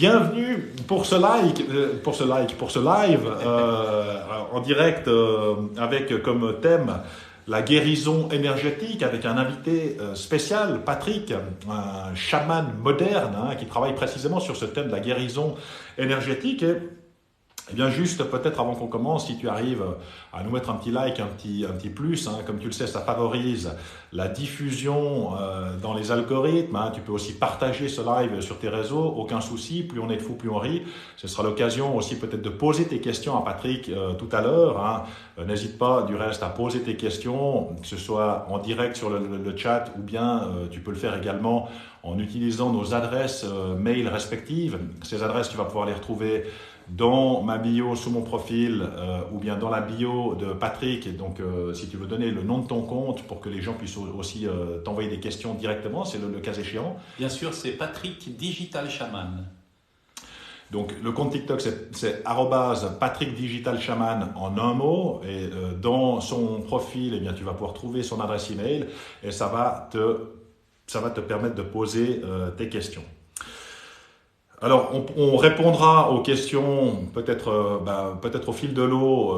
Bienvenue pour ce live en direct avec comme thème la guérison énergétique avec un invité spécial, Patrick, un chaman moderne qui travaille précisément sur ce thème de la guérison énergétique. Et bien juste, peut-être avant qu'on commence, si tu arrives à nous mettre un petit like, un petit plus, comme tu le sais, ça favorise la diffusion dans les algorithmes. Tu peux aussi partager ce live sur tes réseaux, aucun souci, plus on est de fous, plus on rit. Ce sera l'occasion aussi peut-être de poser tes questions à Patrick tout à l'heure. N'hésite pas du reste à poser tes questions, que ce soit en direct sur le chat ou bien tu peux le faire également en utilisant nos adresses mail respectives. Ces adresses, tu vas pouvoir les retrouver dans ma bio, sous mon profil, ou bien dans la bio de Patrick. Donc, si tu veux donner le nom de ton compte pour que les gens puissent aussi t'envoyer des questions directement, c'est le cas échéant. Bien sûr, c'est Patrick Digital Shaman. Donc, le compte TikTok, c'est @Patrick Digital Shaman en un mot. Et dans son profil, eh bien, tu vas pouvoir trouver son adresse email et ça va te permettre de poser tes questions. Alors, on répondra aux questions peut-être au fil de l'eau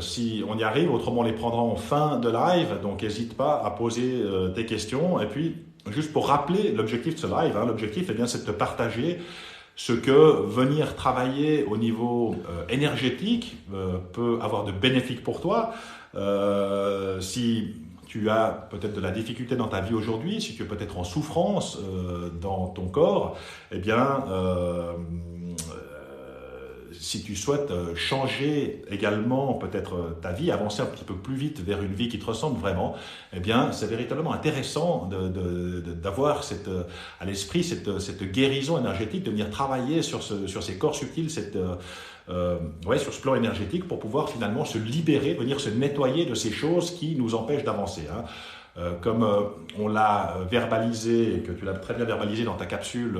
si on y arrive. Autrement, on les prendra en fin de live. Donc, n'hésite pas à poser tes questions. Et puis, juste pour rappeler l'objectif de ce live, l'objectif, c'est de te partager ce que venir travailler au niveau énergétique peut avoir de bénéfiques pour toi. Si tu as peut-être de la difficulté dans ta vie aujourd'hui, si tu es peut-être en souffrance dans ton corps, eh bien, si tu souhaites changer également peut-être ta vie, avancer un petit peu plus vite vers une vie qui te ressemble vraiment, eh bien, c'est véritablement intéressant d'avoir à l'esprit cette guérison énergétique, de venir travailler sur ces corps subtils, sur ce plan énergétique pour pouvoir finalement se libérer, venir se nettoyer de ces choses qui nous empêchent d'avancer. Comme on l'a verbalisé, et que tu l'as très bien verbalisé dans ta capsule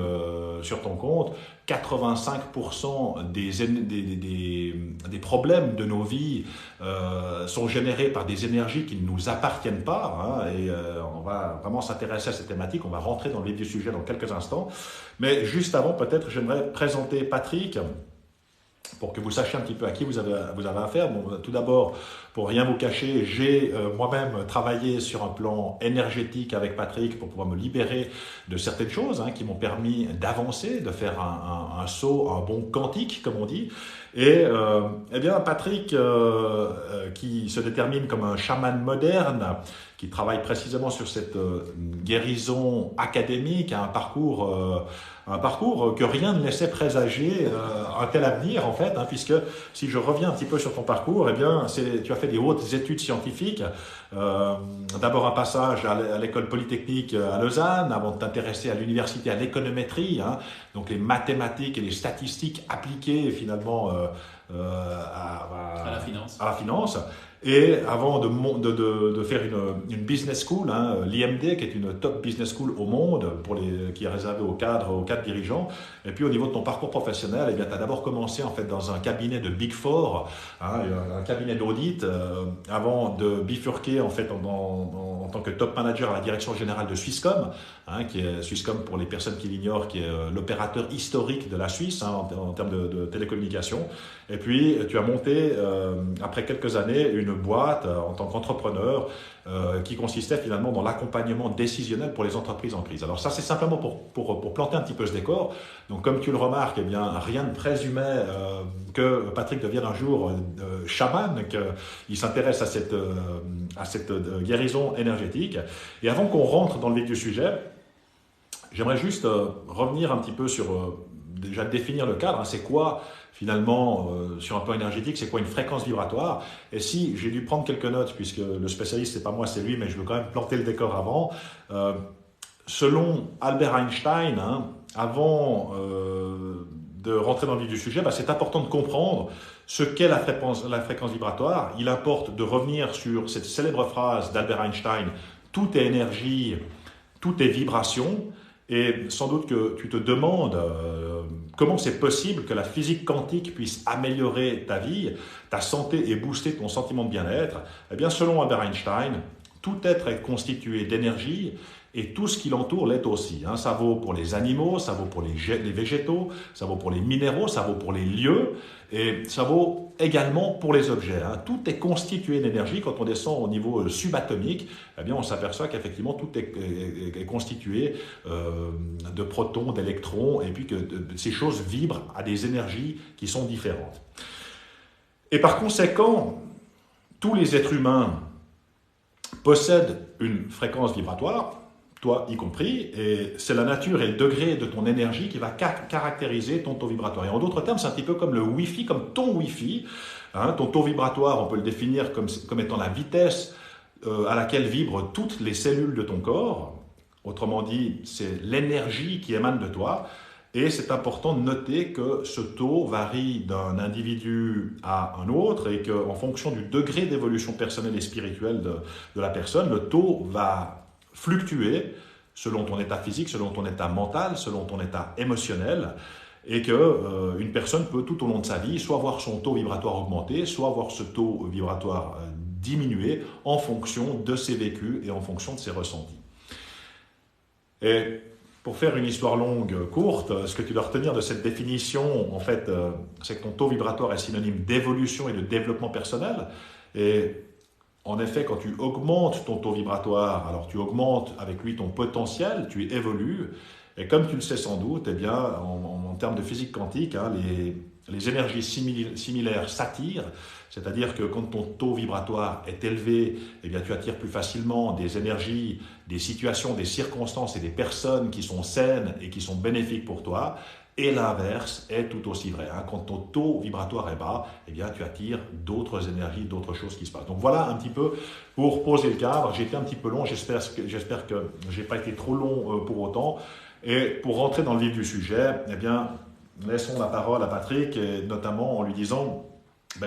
sur ton compte, 85% des problèmes de nos vies sont générés par des énergies qui ne nous appartiennent pas. Et on va vraiment s'intéresser à cette thématique, on va rentrer dans le vif du sujet dans quelques instants. Mais juste avant, peut-être, j'aimerais présenter Patrick, pour que vous sachiez un petit peu à qui vous avez affaire. Bon, tout d'abord, pour rien vous cacher, j'ai moi-même travaillé sur un plan énergétique avec Patrick pour pouvoir me libérer de certaines choses qui m'ont permis d'avancer, de faire un saut, un bond quantique, comme on dit. Et eh bien, Patrick, qui se détermine comme un chaman moderne, qui travaille précisément sur cette guérison académique, un parcours que rien ne laissait présager un tel avenir en fait, puisque si je reviens un petit peu sur ton parcours, eh bien, tu as fait des hautes études scientifiques, d'abord un passage à l'école polytechnique à Lausanne, avant de t'intéresser à l'université à l'économétrie, donc les mathématiques et les statistiques appliquées finalement à la finance. Et avant de faire une business school, l'IMD, qui est une top business school au monde, qui est réservée aux cadres dirigeants. Et puis au niveau de ton parcours professionnel, tu as d'abord commencé en fait dans un cabinet de Big Four, un cabinet d'audit, avant de bifurquer en fait en tant que top manager à la direction générale de Swisscom, qui est Swisscom pour les personnes qui l'ignorent, qui est l'opérateur historique de la Suisse en termes de télécommunications. Et puis tu as monté après quelques années une boîte en tant qu'entrepreneur qui consistait finalement dans l'accompagnement décisionnel pour les entreprises en crise. Alors ça, c'est simplement pour planter un petit peu ce décor. Donc comme tu le remarques, eh bien, rien ne présumait que Patrick devienne un jour chaman, qu'il s'intéresse à cette guérison énergétique. Et avant qu'on rentre dans le vif du sujet, j'aimerais juste revenir un petit peu sur, déjà définir le cadre. C'est quoi finalement, sur un plan énergétique, c'est quoi une fréquence vibratoire? Et si j'ai dû prendre quelques notes, puisque le spécialiste, c'est pas moi, c'est lui, mais je veux quand même planter le décor avant. Selon Albert Einstein, avant de rentrer dans le vif du sujet, c'est important de comprendre ce qu'est la fréquence vibratoire. Il importe de revenir sur cette célèbre phrase d'Albert Einstein, « Tout est énergie, tout est vibration ». Et sans doute que tu te demandes comment c'est possible que la physique quantique puisse améliorer ta vie, ta santé et booster ton sentiment de bien-être. Eh bien, selon Albert Einstein, tout être est constitué d'énergie et tout ce qui l'entoure l'est aussi. Hein. Ça vaut pour les animaux, ça vaut pour les végétaux, ça vaut pour les minéraux, ça vaut pour les lieux, et ça vaut également pour les objets. Hein. Tout est constitué d'énergie. Quand on descend au niveau subatomique, eh bien, on s'aperçoit qu'effectivement tout est constitué de protons, d'électrons, et puis que ces choses vibrent à des énergies qui sont différentes. Et par conséquent, tous les êtres humains possèdent une fréquence vibratoire, toi y compris, et c'est la nature et le degré de ton énergie qui va caractériser ton taux vibratoire. Et en d'autres termes, c'est un petit peu comme le Wi-Fi, comme ton Wi-Fi. Hein, ton taux vibratoire, on peut le définir comme étant la vitesse à laquelle vibrent toutes les cellules de ton corps. Autrement dit, c'est l'énergie qui émane de toi. Et c'est important de noter que ce taux varie d'un individu à un autre et qu'en fonction du degré d'évolution personnelle et spirituelle de la personne, le taux va fluctuer selon ton état physique, selon ton état mental, selon ton état émotionnel, et qu'une personne peut tout au long de sa vie soit voir son taux vibratoire augmenter, soit voir ce taux vibratoire diminuer en fonction de ses vécus et en fonction de ses ressentis. Et pour faire une histoire longue, courte, ce que tu dois retenir de cette définition, en fait, c'est que ton taux vibratoire est synonyme d'évolution et de développement personnel. Et en effet, quand tu augmentes ton taux vibratoire, alors tu augmentes avec lui ton potentiel, tu évolues. Et comme tu le sais sans doute, eh bien, en termes de physique quantique, hein, les énergies similaires s'attirent, c'est-à-dire que quand ton taux vibratoire est élevé, eh bien, tu attires plus facilement des énergies, des situations, des circonstances et des personnes qui sont saines et qui sont bénéfiques pour toi. Et l'inverse est tout aussi vrai. Hein. Quand ton taux vibratoire est bas, eh bien, tu attires d'autres énergies, d'autres choses qui se passent. Donc voilà un petit peu pour poser le cadre. J'ai été un petit peu long, j'espère que je n'ai pas été trop long pour autant. Et pour rentrer dans le vif du sujet, eh bien, laissons la parole à Patrick, et notamment en lui disant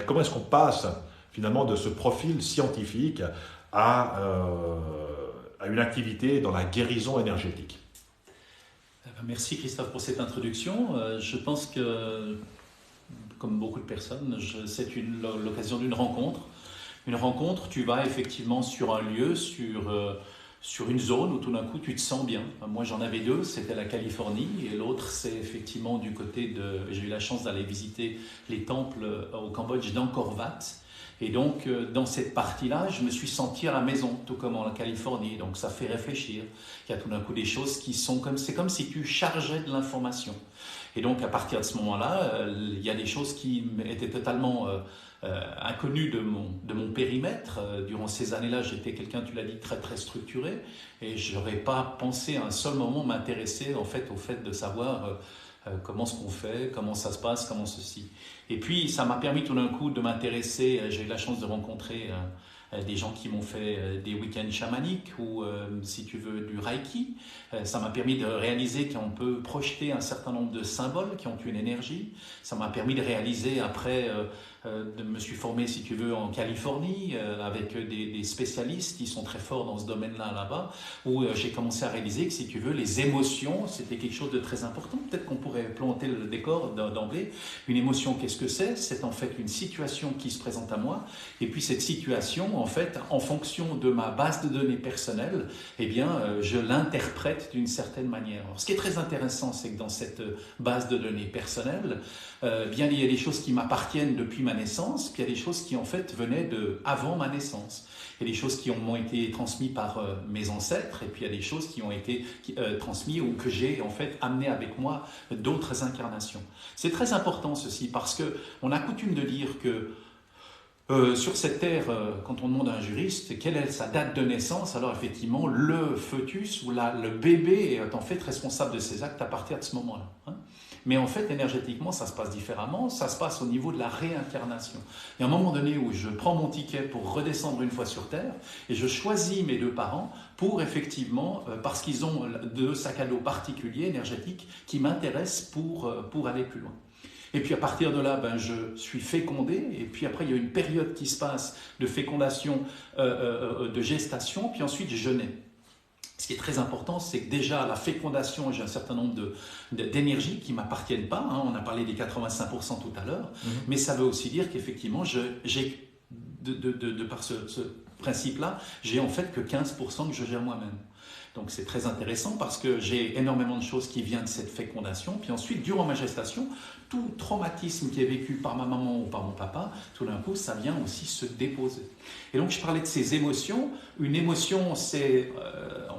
comment est-ce qu'on passe finalement de ce profil scientifique à une activité dans la guérison énergétique. Merci Christophe pour cette introduction. Je pense que, comme beaucoup de personnes, c'est l'occasion d'une rencontre. Une rencontre, tu vas effectivement sur un lieu, sur une zone où tout d'un coup tu te sens bien. Moi j'en avais deux, c'était la Californie et l'autre c'est effectivement du côté de... J'ai eu la chance d'aller visiter les temples au Cambodge d'Angkor Wat. Et donc dans cette partie-là, je me suis senti à la maison, tout comme en Californie. Donc ça fait réfléchir. Il y a tout d'un coup des choses qui sont comme... C'est comme si tu chargeais de l'information. Et donc à partir de ce moment-là, il y a des choses qui étaient totalement... inconnu de mon périmètre. Durant ces années-là, j'étais quelqu'un, tu l'as dit, très très structuré et je n'aurais pas pensé à un seul moment m'intéresser en fait, au fait de savoir comment ce qu'on fait, comment ça se passe, comment ceci. Et puis ça m'a permis tout d'un coup de m'intéresser, j'ai eu la chance de rencontrer des gens qui m'ont fait des week-ends chamaniques ou, si tu veux, du Reiki. Ça m'a permis de réaliser qu'on peut projeter un certain nombre de symboles qui ont une énergie. Ça m'a permis de réaliser après... je me suis formé, si tu veux, en Californie avec des spécialistes qui sont très forts dans ce domaine-là là-bas, où j'ai commencé à réaliser que, si tu veux, les émotions, c'était quelque chose de très important. Peut-être qu'on pourrait planter le décor d'emblée. Une émotion, qu'est-ce que c'est ? C'est en fait une situation qui se présente à moi, et puis cette situation, en fait, en fonction de ma base de données personnelle, eh bien, je l'interprète d'une certaine manière. Alors, ce qui est très intéressant, c'est que dans cette base de données personnelle, bien, il y a des choses qui m'appartiennent depuis ma naissance, puis il y a des choses qui en fait venaient de avant ma naissance. Il y a des choses qui m'ont été transmises par mes ancêtres, et puis il y a des choses qui ont été transmises ou que j'ai en fait amené avec moi d'autres incarnations. C'est très important ceci, parce que on a coutume de dire que sur cette terre, quand on demande à un juriste quelle est sa date de naissance, alors effectivement le fœtus ou le bébé est en fait responsable de ses actes à partir de ce moment-là. Hein. Mais en fait, énergétiquement, ça se passe différemment. Ça se passe au niveau de la réincarnation. Il y a un moment donné où je prends mon ticket pour redescendre une fois sur Terre et je choisis mes deux parents pour effectivement, parce qu'ils ont deux sacs à dos particuliers, énergétiques, qui m'intéressent pour aller plus loin. Et puis à partir de là, je suis fécondé, et puis après il y a une période qui se passe de fécondation, de gestation, puis ensuite je nais. Ce qui est très important, c'est que déjà, la fécondation, j'ai un certain nombre d'énergies qui ne m'appartiennent pas. Hein, on a parlé des 85% tout à l'heure. Mais ça veut aussi dire qu'effectivement, par ce principe-là, j'ai en fait que 15% que je gère moi-même. Donc c'est très intéressant parce que j'ai énormément de choses qui viennent de cette fécondation. Puis ensuite, durant ma gestation, tout traumatisme qui est vécu par ma maman ou par mon papa, tout d'un coup, ça vient aussi se déposer. Et donc je parlais de ces émotions. Une émotion,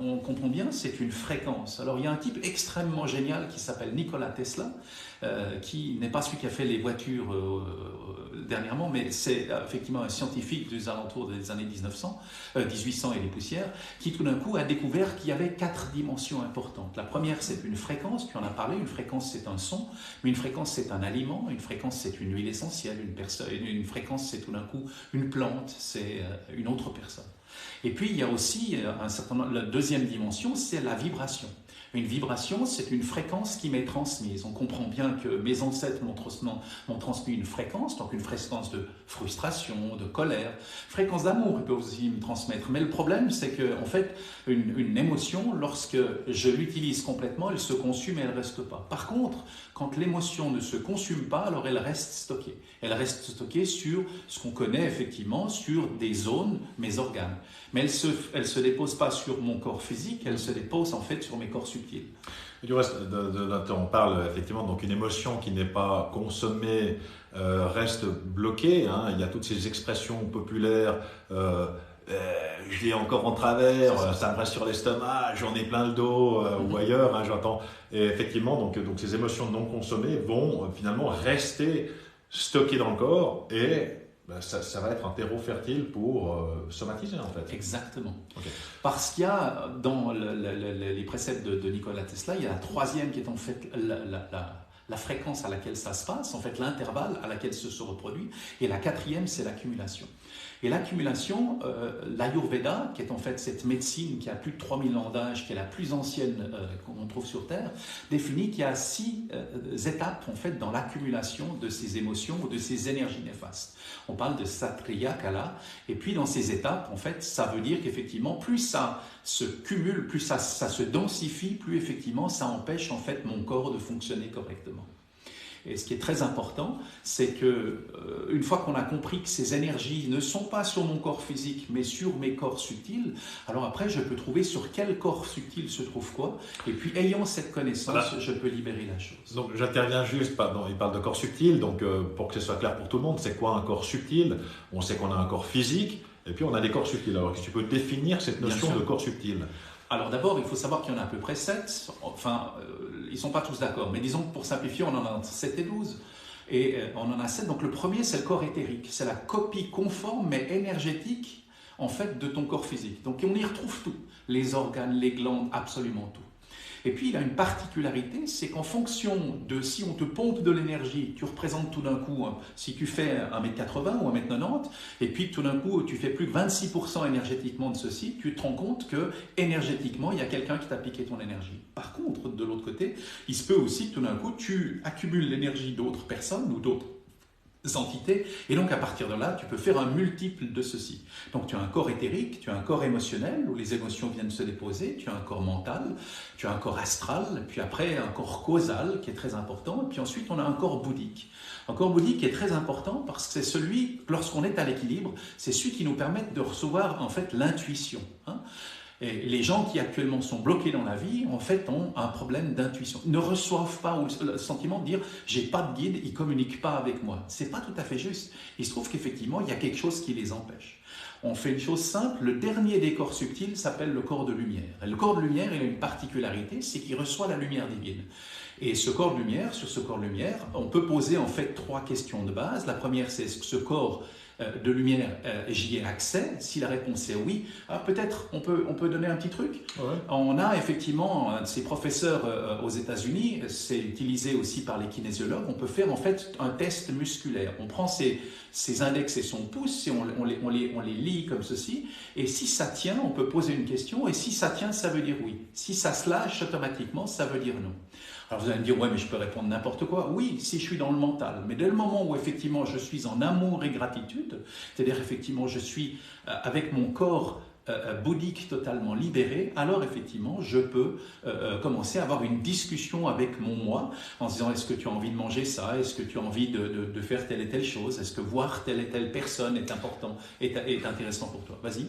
on comprend bien, c'est une fréquence. Alors il y a un type extrêmement génial qui s'appelle Nikola Tesla, qui n'est pas celui qui a fait les voitures dernièrement, mais c'est effectivement un scientifique des alentours des années 1800 et les poussières, qui tout d'un coup a découvert qu'il y avait 4 dimensions importantes. La première, c'est une fréquence, tu en as parlé, une fréquence c'est un son, mais une fréquence c'est un aliment, une fréquence c'est une huile essentielle, une fréquence c'est tout d'un coup une plante, c'est une autre personne. Et puis il y a aussi la deuxième dimension, c'est la vibration. Une vibration, c'est une fréquence qui m'est transmise. On comprend bien que mes ancêtres m'ont transmis une fréquence, donc une fréquence de frustration, de colère, fréquence d'amour, ils peuvent aussi me transmettre. Mais le problème, c'est que, en fait, une émotion, lorsque je l'utilise complètement, elle se consume et elle ne reste pas. Par contre, quand l'émotion ne se consume pas, alors elle reste stockée. Elle reste stockée sur ce qu'on connaît effectivement, sur des zones, mes organes. Mais elle se dépose pas sur mon corps physique, elle se dépose en fait sur mes corps subtils. Du reste, on parle effectivement, donc une émotion qui n'est pas consommée reste bloquée. Hein. Il y a toutes ces expressions populaires. Je l'ai encore en travers, ça me reste sur l'estomac, j'en ai plein le dos ou ailleurs, hein, j'entends. Et effectivement, donc ces émotions non consommées vont finalement rester stockées dans le corps et ça va être un terreau fertile pour somatiser en fait. Exactement. Okay. Parce qu'il y a dans les préceptes de Nikola Tesla, il y a la troisième qui est en fait la fréquence à laquelle ça se passe, en fait l'intervalle à laquelle ça se reproduit, et la quatrième c'est l'accumulation. Et l'accumulation, l'Ayurveda, qui est en fait cette médecine qui a plus de 3000 ans d'âge, qui est la plus ancienne qu'on trouve sur Terre, définit qu'il y a 6 étapes en fait dans l'accumulation de ces émotions ou de ces énergies néfastes. On parle de Satriya Kala, et puis dans ces étapes, en fait, ça veut dire qu'effectivement, plus ça se cumule, plus ça se densifie, plus effectivement ça empêche en fait mon corps de fonctionner correctement. Et ce qui est très important, c'est que une fois qu'on a compris que ces énergies ne sont pas sur mon corps physique, mais sur mes corps subtils, alors après, je peux trouver sur quel corps subtil se trouve quoi. Et puis, ayant cette connaissance, voilà, je peux libérer la chose. Donc, j'interviens juste, il parle de corps subtil, donc pour que ce soit clair pour tout le monde, c'est quoi un corps subtil? On sait qu'on a un corps physique, et puis on a des corps subtils. Alors, est-ce que tu peux définir cette notion de corps subtil? Alors d'abord, il faut savoir qu'il y en a à peu près 7, enfin, ils ne sont pas tous d'accord, mais disons que pour simplifier, on en a entre 7 et 12, et on en a 7, donc le premier c'est le corps éthérique, c'est la copie conforme mais énergétique en fait de ton corps physique, donc on y retrouve tout, les organes, les glandes, absolument tout. Et puis il a une particularité, c'est qu'en fonction de si on te pompe de l'énergie, tu représentes tout d'un coup, si tu fais 1m80 ou 1m90, et puis tout d'un coup tu fais plus que 26% énergétiquement de ceci, tu te rends compte que énergétiquement il y a quelqu'un qui t'a piqué ton énergie. Par contre, de l'autre côté, il se peut aussi que tout d'un coup tu accumules l'énergie d'autres personnes ou d'autres entités, et donc à partir de là, tu peux faire un multiple de ceci. Donc tu as un corps éthérique, tu as un corps émotionnel, où les émotions viennent se déposer, tu as un corps mental, tu as un corps astral, puis après un corps causal, qui est très important, et puis ensuite on a un corps bouddhique. Un corps bouddhique est très important parce que c'est celui, lorsqu'on est à l'équilibre, c'est celui qui nous permet de recevoir en fait l'intuition. Et les gens qui actuellement sont bloqués dans la vie, en fait, ont un problème d'intuition. Ils ne reçoivent pas le sentiment de dire « j'ai pas de guide, ils communiquent pas avec moi ». C'est pas tout à fait juste. Il se trouve qu'effectivement, il y a quelque chose qui les empêche. On fait une chose simple, le dernier des corps subtils s'appelle le corps de lumière. Et le corps de lumière, il a une particularité, c'est qu'il reçoit la lumière divine. Et ce corps de lumière, sur ce corps de lumière, on peut poser en fait 3 questions de base. La première, c'est est-ce que ce corps de lumière, j'y ai accès? Si la réponse est oui, peut-être on peut donner un petit truc. Ouais. On a effectivement un de ces professeurs aux États-Unis, c'est utilisé aussi par les kinésiologues, on peut faire en fait un test musculaire. On prend ses index et son pouce et on les lie comme ceci, et si ça tient, on peut poser une question, et si ça tient, ça veut dire oui. Si ça se lâche automatiquement, ça veut dire non. Alors vous allez me dire, ouais, mais je peux répondre n'importe quoi. Oui, si je suis dans le mental. Mais dès le moment où effectivement je suis en amour et gratitude, c'est-à-dire effectivement je suis avec mon corps bouddhique totalement libéré, alors effectivement, je peux commencer à avoir une discussion avec mon moi en se disant est-ce que tu as envie de manger ça, est-ce que tu as envie de faire telle et telle chose, est-ce que voir telle et telle personne est important, est intéressant pour toi. Vas-y.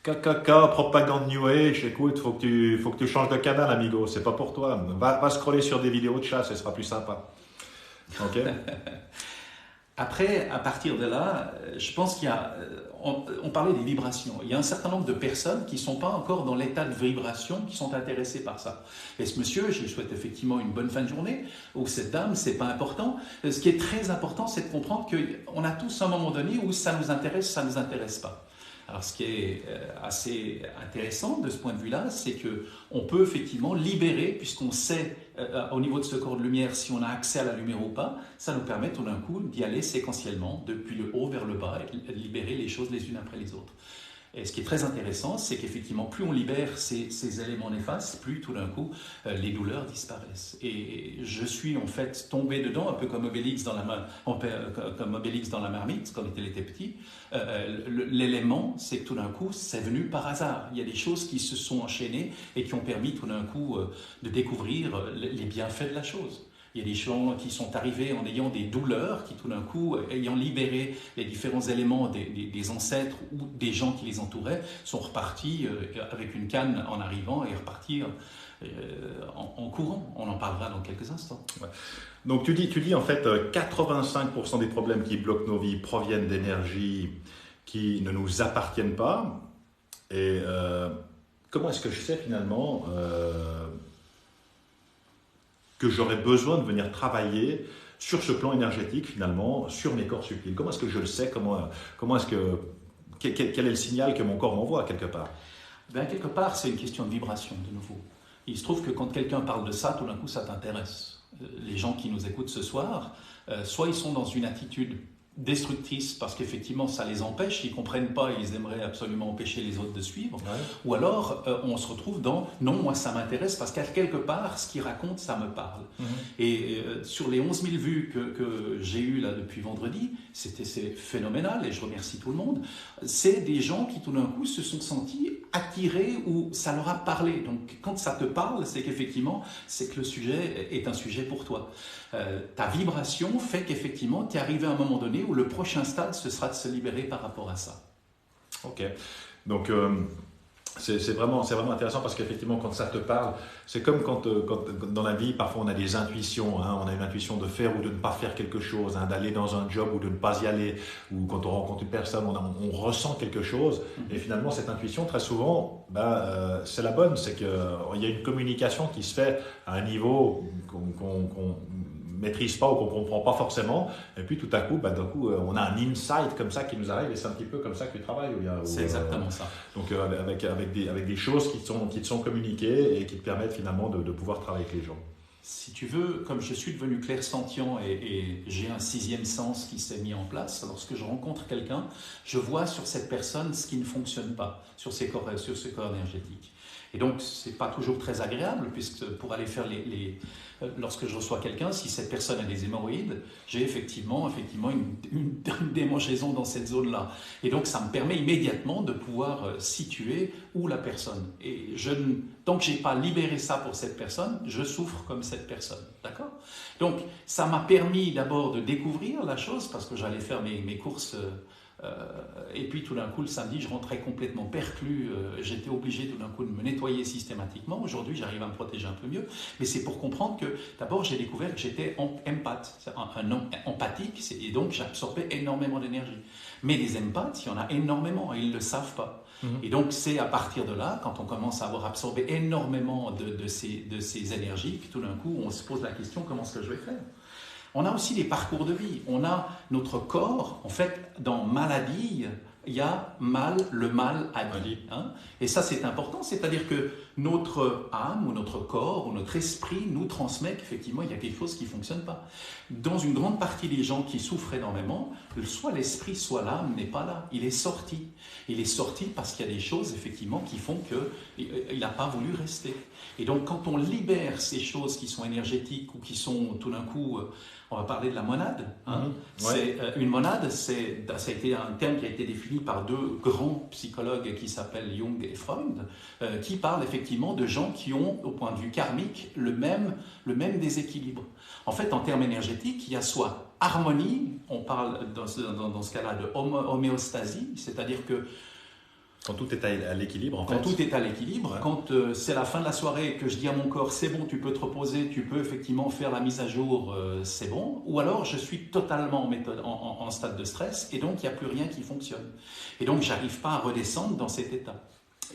KKK, propagande New Age, écoute, faut que tu changes de canal, amigo, c'est pas pour toi. Va scroller sur des vidéos de chasse, ce sera plus sympa. Ok. Après, à partir de là, je pense qu'il y a, on parlait des vibrations, il y a un certain nombre de personnes qui ne sont pas encore dans l'état de vibration, qui sont intéressées par ça. Et ce monsieur, je lui souhaite effectivement une bonne fin de journée, ou cette dame, c'est pas important. Ce qui est très important, c'est de comprendre qu'on a tous un moment donné où ça nous intéresse, ça ne nous intéresse pas. Alors, ce qui est assez intéressant de ce point de vue-là, c'est qu'on peut effectivement libérer, puisqu'on sait au niveau de ce corps de lumière si on a accès à la lumière ou pas, ça nous permet tout d'un coup d'y aller séquentiellement, depuis le haut vers le bas, et de libérer les choses les unes après les autres. Et ce qui est très intéressant, c'est qu'effectivement, plus on libère ces éléments néfastes, plus tout d'un coup, les douleurs disparaissent. Et je suis en fait tombé dedans, un peu comme Obélix dans la marmite, quand il était petit. L'élément, c'est que tout d'un coup, c'est venu par hasard. Il y a des choses qui se sont enchaînées et qui ont permis tout d'un coup de découvrir les bienfaits de la chose. Il y a des gens qui sont arrivés en ayant des douleurs, qui tout d'un coup, ayant libéré les différents éléments des ancêtres ou des gens qui les entouraient, sont repartis avec une canne en arrivant et repartis en courant. On en parlera dans quelques instants. Ouais. Donc tu dis en fait 85% des problèmes qui bloquent nos vies proviennent d'énergies qui ne nous appartiennent pas. Et comment est-ce que je sais finalement que j'aurais besoin de venir travailler sur ce plan énergétique, finalement, sur mes corps subtils? Comment est-ce que je le sais? Quel est le signal que mon corps m'envoie, quelque part? Quelque part, c'est une question de vibration, de nouveau. Il se trouve que quand quelqu'un parle de ça, tout d'un coup, ça t'intéresse. Les gens qui nous écoutent ce soir, soit ils sont dans une attitude destructrice parce qu'effectivement ça les empêche, ils ne comprennent pas et ils aimeraient absolument empêcher les autres de suivre, ouais. Ou alors on se retrouve dans non, moi ça m'intéresse parce qu'à quelque part ce qu'ils racontent ça me parle. Et sur les 11 000 vues que j'ai eues là depuis vendredi, c'est phénoménal et je remercie tout le monde, c'est des gens qui tout d'un coup se sont sentis attirés ou ça leur a parlé. Donc quand ça te parle, c'est qu'effectivement c'est que le sujet est un sujet pour toi. Ta vibration fait qu'effectivement tu es arrivé à un moment donné où le prochain stade, ce sera de se libérer par rapport à ça. Ok, donc c'est vraiment intéressant parce qu'effectivement quand ça te parle, c'est comme quand dans la vie, parfois on a des intuitions, hein, on a une intuition de faire ou de ne pas faire quelque chose, hein, d'aller dans un job ou de ne pas y aller, ou quand on rencontre une personne, on ressent quelque chose, et finalement cette intuition, très souvent, c'est la bonne, c'est qu'il y a une communication qui se fait à un niveau qu'on maîtrise pas ou qu'on comprend pas forcément, et puis tout à coup, on a un insight comme ça qui nous arrive, et c'est un petit peu comme ça que tu travailles. C'est exactement ça. Donc avec des choses qui te sont communiquées et qui te permettent finalement de pouvoir travailler avec les gens. Si tu veux, comme je suis devenu clairsentient et j'ai un 6e sens qui s'est mis en place, lorsque je rencontre quelqu'un, je vois sur cette personne ce qui ne fonctionne pas, sur ses corps énergétiques. Et donc, ce n'est pas toujours très agréable, puisque pour aller faire lorsque je reçois quelqu'un, si cette personne a des hémorroïdes, j'ai effectivement une démangeaison dans cette zone-là. Et donc, ça me permet immédiatement de pouvoir situer où la personne. Et tant que je n'ai pas libéré ça pour cette personne, je souffre comme cette personne. D'accord ? Donc, ça m'a permis d'abord de découvrir la chose, parce que j'allais faire mes courses. Et puis tout d'un coup le samedi je rentrais complètement perclus, j'étais obligé tout d'un coup de me nettoyer systématiquement. Aujourd'hui j'arrive à me protéger un peu mieux, mais c'est pour comprendre que d'abord j'ai découvert que j'étais un homme empathique, et donc j'absorbais énormément d'énergie. Mais les empathes, il y en a énormément et ils ne le savent pas. Et donc c'est à partir de là, quand on commence à avoir absorbé énormément de ces énergies, que tout d'un coup on se pose la question, comment est-ce que je vais faire ? On a aussi des parcours de vie. On a notre corps, en fait, dans maladie, il y a le mal à vie. Hein? Et ça, c'est important. C'est-à-dire que notre âme ou notre corps ou notre esprit nous transmet qu'effectivement, il y a quelque chose qui ne fonctionne pas. Dans une grande partie des gens qui souffrent énormément, soit l'esprit, soit l'âme n'est pas là. Il est sorti. Il est sorti parce qu'il y a des choses, effectivement, qui font qu'il n'a pas voulu rester. Et donc, quand on libère ces choses qui sont énergétiques ou qui sont tout d'un coup... on va parler de la monade. Hein. Ouais. Une monade, ça a été un terme qui a été défini écrit par deux grands psychologues qui s'appellent Jung et Freud, qui parlent effectivement de gens qui ont, au point de vue karmique, le même déséquilibre. En fait, en termes énergétiques, il y a soit harmonie, on parle dans ce cas-là de homéostasie, c'est-à-dire que quand tout est à l'équilibre, en fait. Quand tout est à l'équilibre, ouais. Quand c'est la fin de la soirée et que je dis à mon corps, c'est bon, tu peux te reposer, tu peux effectivement faire la mise à jour, c'est bon. Ou alors, je suis totalement en stade de stress et donc il n'y a plus rien qui fonctionne. Et donc, je n'arrive pas à redescendre dans cet état.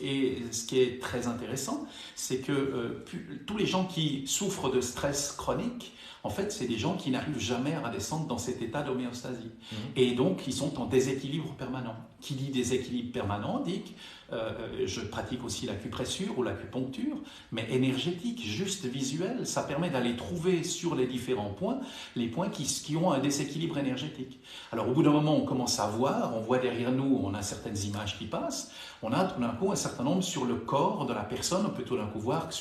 Et ce qui est très intéressant, c'est que tous les gens qui souffrent de stress chronique, en fait, c'est des gens qui n'arrivent jamais à redescendre dans cet état d'homéostasie. Et donc, ils sont en déséquilibre permanent. Qui dit déséquilibre permanent dit que je pratique aussi l'acupressure ou l'acupuncture, mais énergétique, juste visuel. Ça permet d'aller trouver sur les différents points, les points qui ont un déséquilibre énergétique. Alors, au bout d'un moment, on commence à voir, on voit derrière nous, on a certaines images qui passent, on a tout d'un coup un certain nombre sur le corps de la personne, on peut tout d'un coup voir que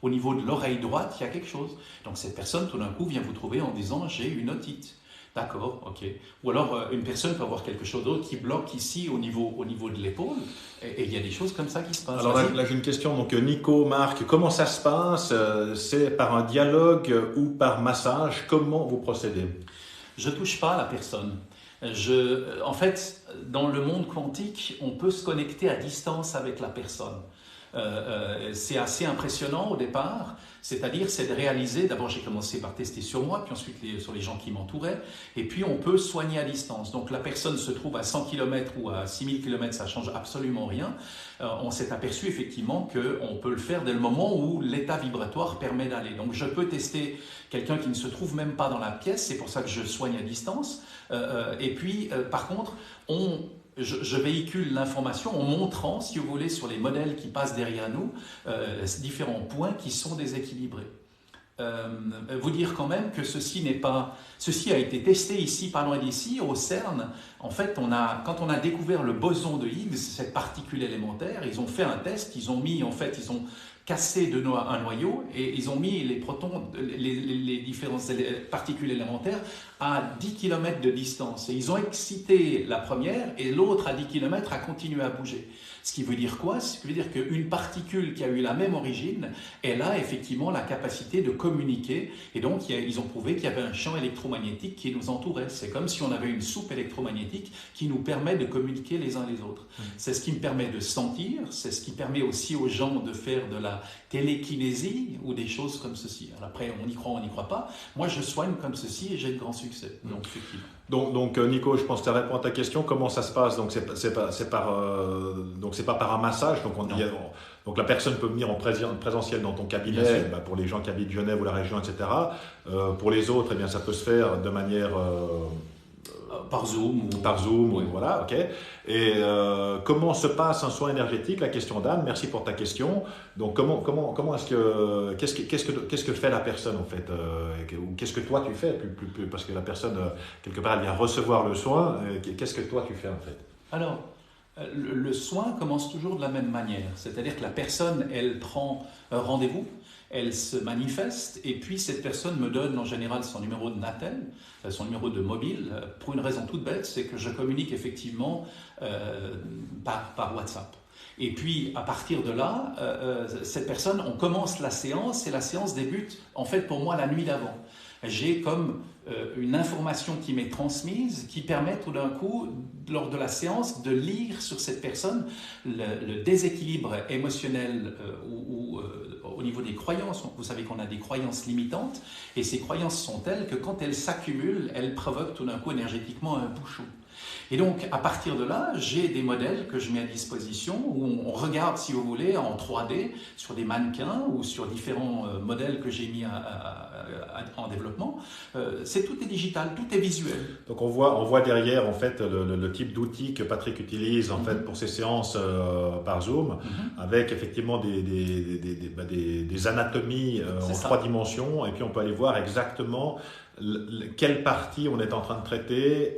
au niveau de l'oreille droite, il y a quelque chose. Donc, cette personne, tout d'un coup, vient vous trouver en disant « j'ai une otite ». D'accord, ok. Ou alors, une personne peut avoir quelque chose d'autre qui bloque ici au niveau de l'épaule, et il y a des choses comme ça qui se passent. Alors là, j'ai une question. Donc, Nico, Marc, comment ça se passe? C'est par un dialogue ou par massage? Comment vous procédez? Je ne touche pas à la personne. En fait, dans le monde quantique, on peut se connecter à distance avec la personne. C'est assez impressionnant au départ, c'est-à-dire c'est de réaliser, d'abord j'ai commencé par tester sur moi, puis ensuite sur les gens qui m'entouraient, et puis on peut soigner à distance. Donc la personne se trouve à 100 km ou à 6000 km, ça ne change absolument rien. On s'est aperçu effectivement qu'on peut le faire dès le moment où l'état vibratoire permet d'aller. Donc je peux tester quelqu'un qui ne se trouve même pas dans la pièce, c'est pour ça que je soigne à distance. Et puis par contre, je véhicule l'information en montrant, si vous voulez, sur les modèles qui passent derrière nous, différents points qui sont déséquilibrés. Vous dire quand même que ceci a été testé ici, pas loin d'ici, au CERN. En fait, quand on a découvert le boson de Higgs, cette particule élémentaire, ils ont fait un test, ils ont cassé un noyau et ils ont mis les protons, les différentes particules élémentaires à 10 km de distance. Et ils ont excité la première et l'autre à 10 km a continué à bouger. Ce qui veut dire quoi? Ce qui veut dire qu'une particule qui a eu la même origine, elle a effectivement la capacité de communiquer. Et donc, ils ont prouvé qu'il y avait un champ électromagnétique qui nous entourait. C'est comme si on avait une soupe électromagnétique qui nous permet de communiquer les uns les autres. C'est ce qui me permet de sentir, c'est ce qui permet aussi aux gens de faire de la télékinésie ou des choses comme ceci. Alors après, on y croit, on n'y croit pas. Moi, je soigne comme ceci et j'ai de grands succès. Donc, effectivement. Donc Nico, je pense que tu as répondu à ta question. Comment ça se passe? Donc c'est pas par un massage. Donc la personne peut venir en présentiel dans ton cabinet, pour les gens qui habitent Genève ou la région, etc. Pour les autres, eh bien ça peut se faire de manière par Zoom. Oui. Voilà, ok. Et comment se passe un soin énergétique? La question d'Anne, merci pour ta question. Donc comment qu'est-ce que fait la personne en fait, ou qu'est-ce que toi tu fais parce que la personne quelque part elle vient recevoir le soin. Qu'est-ce que toi tu fais en fait? Alors le soin commence toujours de la même manière, c'est-à-dire que la personne elle prend un rendez-vous. Elle se manifeste et puis cette personne me donne en général son numéro de Natel, son numéro de mobile, pour une raison toute bête, c'est que je communique effectivement par WhatsApp. Et puis à partir de là, cette personne, on commence la séance et la séance débute en fait pour moi la nuit d'avant. J'ai comme une information qui m'est transmise qui permet tout d'un coup, lors de la séance, de lire sur cette personne le déséquilibre émotionnel au niveau des croyances. Vous savez qu'on a des croyances limitantes et ces croyances sont telles que quand elles s'accumulent, elles provoquent tout d'un coup énergétiquement un bouchon. Et donc, à partir de là, j'ai des modèles que je mets à disposition où on regarde, si vous voulez, en 3D sur des mannequins ou sur différents modèles que j'ai mis en développement. Tout est digital, tout est visuel. Donc, on voit derrière, en fait, le type d'outils que Patrick utilise, en fait, pour ses séances par Zoom, avec effectivement des anatomies en 3 dimensions. Et puis, on peut aller voir exactement quelle partie on est en train de traiter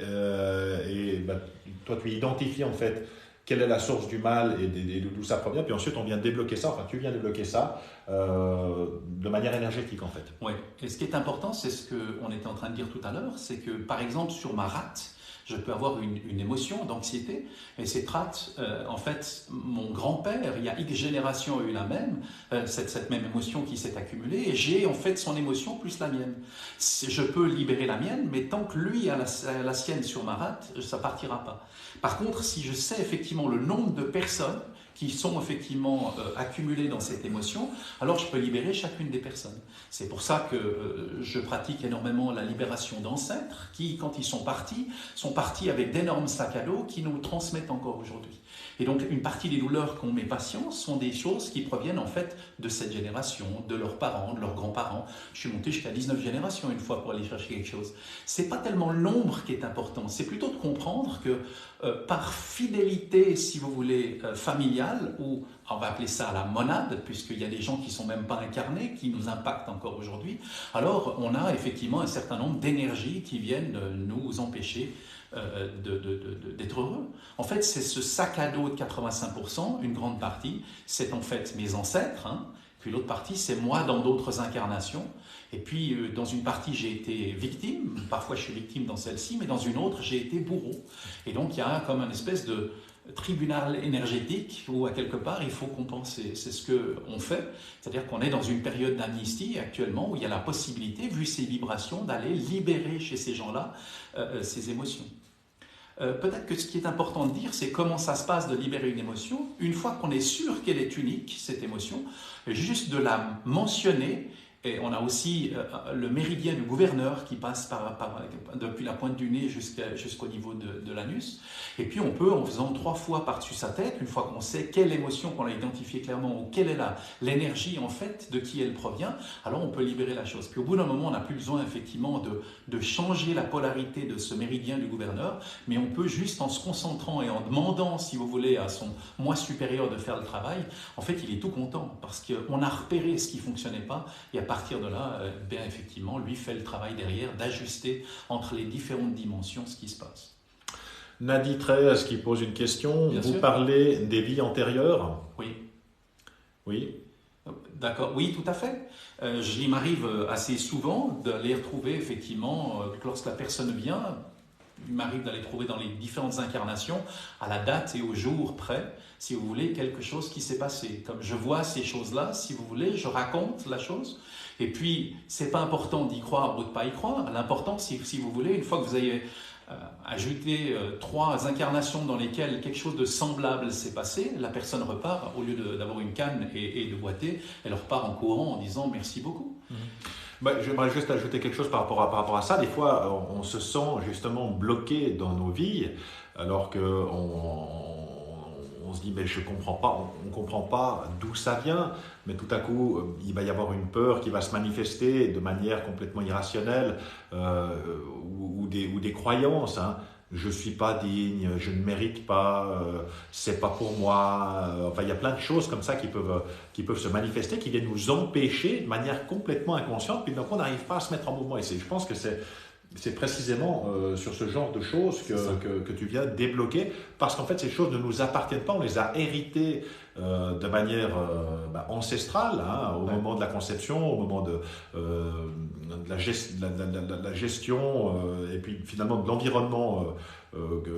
toi tu identifies en fait quelle est la source du mal et d'où ça provient, puis ensuite on vient débloquer ça, enfin tu viens débloquer ça de manière énergétique en fait. Oui, et ce qui est important, c'est ce qu'on était en train de dire tout à l'heure, c'est que par exemple sur ma rate, je peux avoir une émotion d'anxiété, et cette rate, en fait, mon grand-père, il y a X générations, a eu la même, cette même émotion qui s'est accumulée, et j'ai en fait son émotion plus la mienne. Je peux libérer la mienne, mais tant que lui a la sienne sur ma rate, ça partira pas. Par contre, si je sais effectivement le nombre de personnes qui sont effectivement accumulées dans cette émotion, alors je peux libérer chacune des personnes. C'est pour ça que je pratique énormément la libération d'ancêtres qui, quand ils sont partis avec d'énormes sacs à dos qui nous transmettent encore aujourd'hui. Et donc, une partie des douleurs qu'ont mes patients sont des choses qui proviennent en fait de cette génération, de leurs parents, de leurs grands-parents. Je suis monté jusqu'à 19 générations une fois pour aller chercher quelque chose. C'est pas tellement le nombre qui est important, c'est plutôt de comprendre que par fidélité, si vous voulez, familiale, ou on va appeler ça la monade, puisqu'il y a des gens qui ne sont même pas incarnés, qui nous impactent encore aujourd'hui, alors on a effectivement un certain nombre d'énergies qui viennent nous empêcher d'être heureux. En fait, c'est ce sac à dos de 85%, une grande partie, c'est en fait mes ancêtres, hein, puis l'autre partie, c'est moi dans d'autres incarnations. Et puis, dans une partie, j'ai été victime, parfois je suis victime dans celle-ci, mais dans une autre, j'ai été bourreau. Et donc, il y a comme une espèce de tribunal énergétique où, à quelque part, il faut compenser. C'est ce qu'on fait, c'est-à-dire qu'on est dans une période d'amnistie actuellement où il y a la possibilité, vu ces vibrations, d'aller libérer chez ces gens-là ces émotions. Peut-être que ce qui est important de dire, c'est comment ça se passe de libérer une émotion. Une fois qu'on est sûr qu'elle est unique, cette émotion, juste de la mentionner. Et on a aussi le méridien du gouverneur qui passe depuis la pointe du nez jusqu'au niveau de l'anus. Et puis on peut, en faisant 3 fois par-dessus sa tête, une fois qu'on sait quelle émotion qu'on a identifiée clairement, ou quelle est l'énergie en fait de qui elle provient, alors on peut libérer la chose. Puis au bout d'un moment, on n'a plus besoin effectivement de changer la polarité de ce méridien du gouverneur, mais on peut juste en se concentrant et en demandant, si vous voulez, à son moi supérieur de faire le travail, en fait il est tout content parce qu'on a repéré ce qui ne fonctionnait pas, et à partir de là, bien effectivement, lui fait le travail derrière d'ajuster entre les différentes dimensions ce qui se passe. Nadi 13 qui pose une question. Bien vous sûr. parlez des vies antérieures? Oui. Oui. D'accord, oui, tout à fait. Il m'arrive assez souvent de les retrouver effectivement lorsque la personne vient. Il m'arrive d'aller trouver dans les différentes incarnations, à la date et au jour près, si vous voulez, quelque chose qui s'est passé. Comme je vois ces choses-là, si vous voulez, je raconte la chose. Et puis, c'est pas important d'y croire ou de pas y croire. L'important, si vous voulez, une fois que vous avez ajouté 3 incarnations dans lesquelles quelque chose de semblable s'est passé, la personne repart, au lieu d'avoir une canne et de boiter, elle repart en courant en disant merci beaucoup. J'aimerais juste ajouter quelque chose par rapport à ça. Des fois, on se sent justement bloqué dans nos vies, alors qu'on se dit, mais je comprends pas, on ne comprend pas d'où ça vient, mais tout à coup, il va y avoir une peur qui va se manifester de manière complètement irrationnelle, ou des croyances, hein. Je suis pas digne, je ne mérite pas, c'est pas pour moi. Enfin, il y a plein de choses comme ça qui peuvent se manifester, qui viennent nous empêcher de manière complètement inconsciente, puis donc on n'arrive pas à se mettre en mouvement. Et je pense que c'est précisément sur ce genre de choses que tu viens débloquer, parce qu'en fait ces choses ne nous appartiennent pas, on les a héritées de manière ancestrale, hein, au moment de la conception, au moment de la gestion, et puis finalement de l'environnement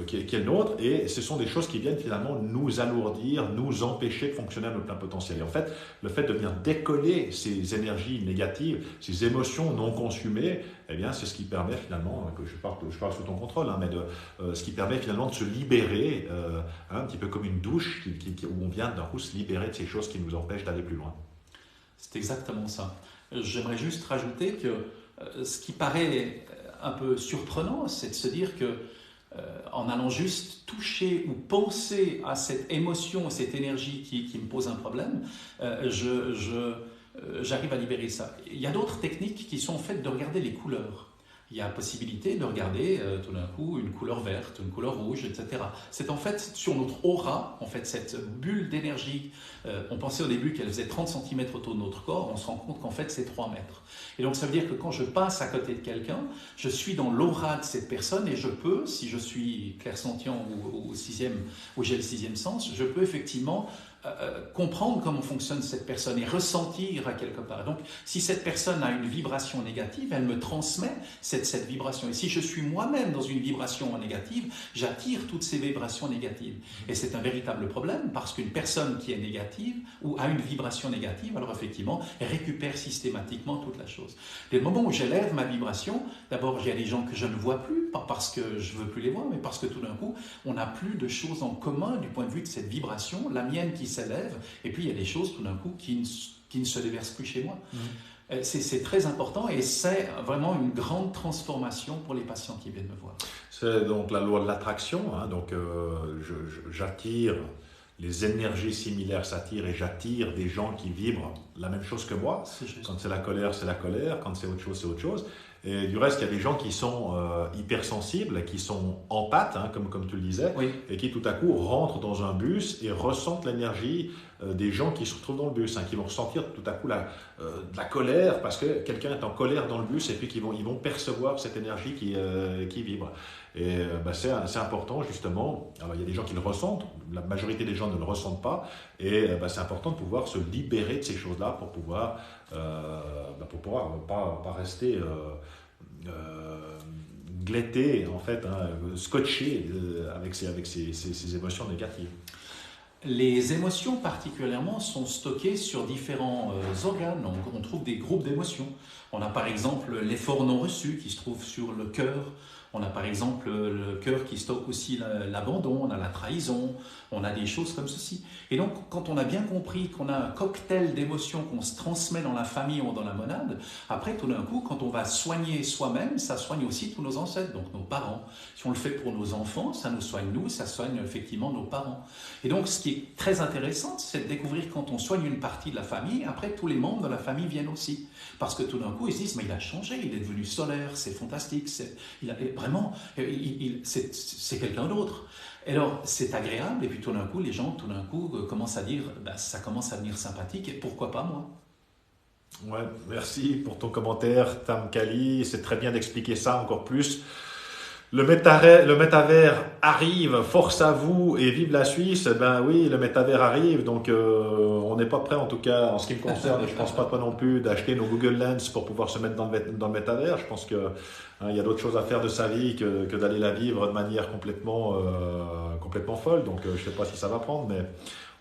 qui est le nôtre, et ce sont des choses qui viennent finalement nous alourdir, nous empêcher de fonctionner à notre plein potentiel. Et en fait, le fait de venir décoller ces énergies négatives, ces émotions non consumées, eh bien, c'est ce qui permet finalement, que je parle sous ton contrôle, hein, mais ce qui permet finalement de se libérer, un petit peu comme une douche où on vient d'un coup se libérer de ces choses qui nous empêchent d'aller plus loin. C'est exactement ça. J'aimerais juste rajouter que ce qui paraît un peu surprenant, c'est de se dire que en allant juste toucher ou penser à cette émotion, cette énergie qui me pose un problème, j'arrive à libérer ça. Il y a d'autres techniques qui sont faites de regarder les couleurs. Il y a la possibilité de regarder tout d'un coup une couleur verte, une couleur rouge, etc. C'est en fait sur notre aura, en fait cette bulle d'énergie, on pensait au début qu'elle faisait 30 cm autour de notre corps, on se rend compte qu'en fait c'est 3 mètres. Et donc ça veut dire que quand je passe à côté de quelqu'un, je suis dans l'aura de cette personne et je peux, si je suis clairsentient ou sixième, ou j'ai le 6e sens, je peux effectivement comprendre comment fonctionne cette personne et ressentir à quelque part. Donc, si cette personne a une vibration négative, elle me transmet cette vibration. Et si je suis moi-même dans une vibration négative, j'attire toutes ces vibrations négatives. Et c'est un véritable problème parce qu'une personne qui est négative ou a une vibration négative, alors effectivement, elle récupère systématiquement toute la chose. Dès le moment où j'élève ma vibration, d'abord, il y a des gens que je ne vois plus, pas parce que je ne veux plus les voir, mais parce que tout d'un coup, on n'a plus de choses en commun du point de vue de cette vibration, la mienne qui s'élève, et puis il y a des choses tout d'un coup qui ne se déversent plus chez moi. C'est très important et c'est vraiment une grande transformation pour les patients qui viennent me voir. C'est donc la loi de l'attraction, hein, donc j'attire, les énergies similaires s'attirent et j'attire des gens qui vibrent la même chose que moi. Quand c'est la colère, quand c'est autre chose, c'est autre chose. Et du reste, il y a des gens qui sont hypersensibles, qui sont empathes, hein, comme tu le disais, oui. Et qui tout à coup rentrent dans un bus et ressentent l'énergie des gens qui se retrouvent dans le bus, hein, qui vont ressentir tout à coup de la colère parce que quelqu'un est en colère dans le bus et puis ils vont percevoir cette énergie qui vibre. Et c'est important justement. Alors il y a des gens qui le ressentent, la majorité des gens ne le ressentent pas, et c'est important de pouvoir se libérer de ces choses-là pour pouvoir pas rester gletté en fait, hein, scotché avec ces émotions négatives. Les émotions particulièrement sont stockées sur différents organes. On trouve des groupes d'émotions. On a par exemple l'effort non reçu qui se trouve sur le cœur. On a par exemple le cœur qui stocke aussi l'abandon, on a la trahison, on a des choses comme ceci. Et donc, quand on a bien compris qu'on a un cocktail d'émotions qu'on se transmet dans la famille ou dans la monade, après, tout d'un coup, quand on va soigner soi-même, ça soigne aussi tous nos ancêtres, donc nos parents. Si on le fait pour nos enfants, ça nous soigne nous, ça soigne effectivement nos parents. Et donc, ce qui est très intéressant, c'est de découvrir quand on soigne une partie de la famille, après, tous les membres de la famille viennent aussi. Parce que tout d'un coup, ils se disent, mais il a changé, il est devenu solaire, c'est fantastique, vraiment, c'est quelqu'un d'autre. Et alors, c'est agréable, et puis tout d'un coup, les gens, commencent à dire, ça commence à devenir sympathique, et pourquoi pas moi ? Ouais, merci pour ton commentaire, Tam Kali. C'est très bien d'expliquer ça encore plus. Le métavers arrive, force à vous et vive la Suisse. Ben oui, le métavers arrive, donc on n'est pas prêt en tout cas en ce qui me concerne. Et je pense pas toi non plus d'acheter nos Google Lens pour pouvoir se mettre dans le métavers. Je pense que il y a d'autres choses à faire de sa vie que d'aller la vivre de manière complètement folle. Donc je sais pas si ça va prendre, mais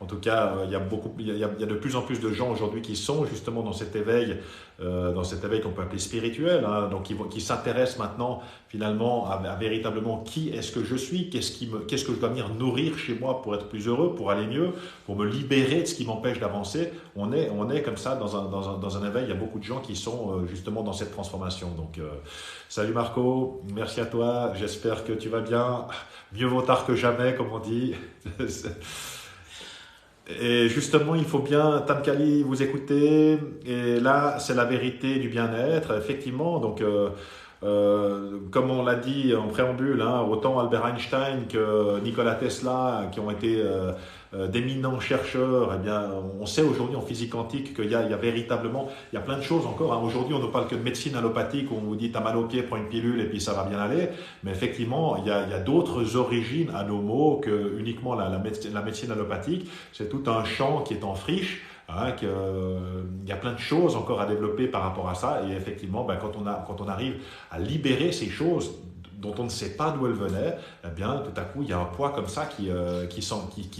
en tout cas, il y a de plus en plus de gens aujourd'hui qui sont justement dans cet éveil qu'on peut appeler spirituel, hein, donc qui s'intéressent maintenant finalement à véritablement qui est-ce que je suis, qu'est-ce que je dois venir nourrir chez moi pour être plus heureux, pour aller mieux, pour me libérer de ce qui m'empêche d'avancer. On est comme ça dans un éveil. Il y a beaucoup de gens qui sont justement dans cette transformation. Donc, salut Marco, merci à toi. J'espère que tu vas bien. Mieux vaut tard que jamais, comme on dit. Et justement, il faut bien, Tam Kali, vous écouter. Et là, c'est la vérité du bien-être, effectivement. Donc, comme on l'a dit en préambule, hein, autant Albert Einstein que Nikola Tesla, qui ont été d'éminents chercheurs, eh bien, on sait aujourd'hui en physique quantique qu'il y a véritablement, il y a plein de choses encore. Hein. Aujourd'hui, on ne parle que de médecine allopathique, où on vous dit t'as mal au pied, prends une pilule et puis ça va bien aller. Mais effectivement, il y a d'autres origines à nos mots que uniquement la médecine allopathique. C'est tout un champ qui est en friche. Hein, il y a plein de choses encore à développer par rapport à ça, et effectivement, quand on arrive à libérer ces choses dont on ne sait pas d'où elles venaient, eh bien, tout à coup, il y a un poids comme ça qui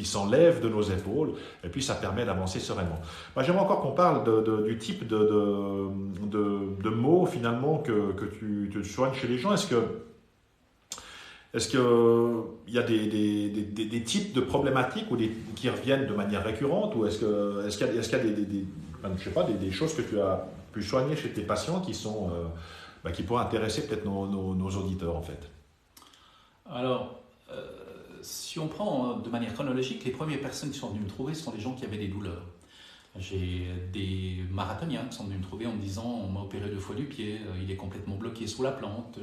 s'enlève de nos épaules, et puis ça permet d'avancer sereinement. J'aimerais encore qu'on parle du type de mots finalement que tu soignes chez les gens. Est-ce qu'il y a des types de problématiques qui reviennent de manière récurrente, ou est-ce qu'il y a des choses que tu as pu soigner chez tes patients qui pourraient intéresser peut-être nos auditeurs en fait? Alors, si on prend de manière chronologique, les premières personnes qui sont venues me trouver sont des gens qui avaient des douleurs. J'ai des marathoniens qui sont venus me trouver en me disant on m'a opéré 2 fois du pied, il est complètement bloqué sous la plante,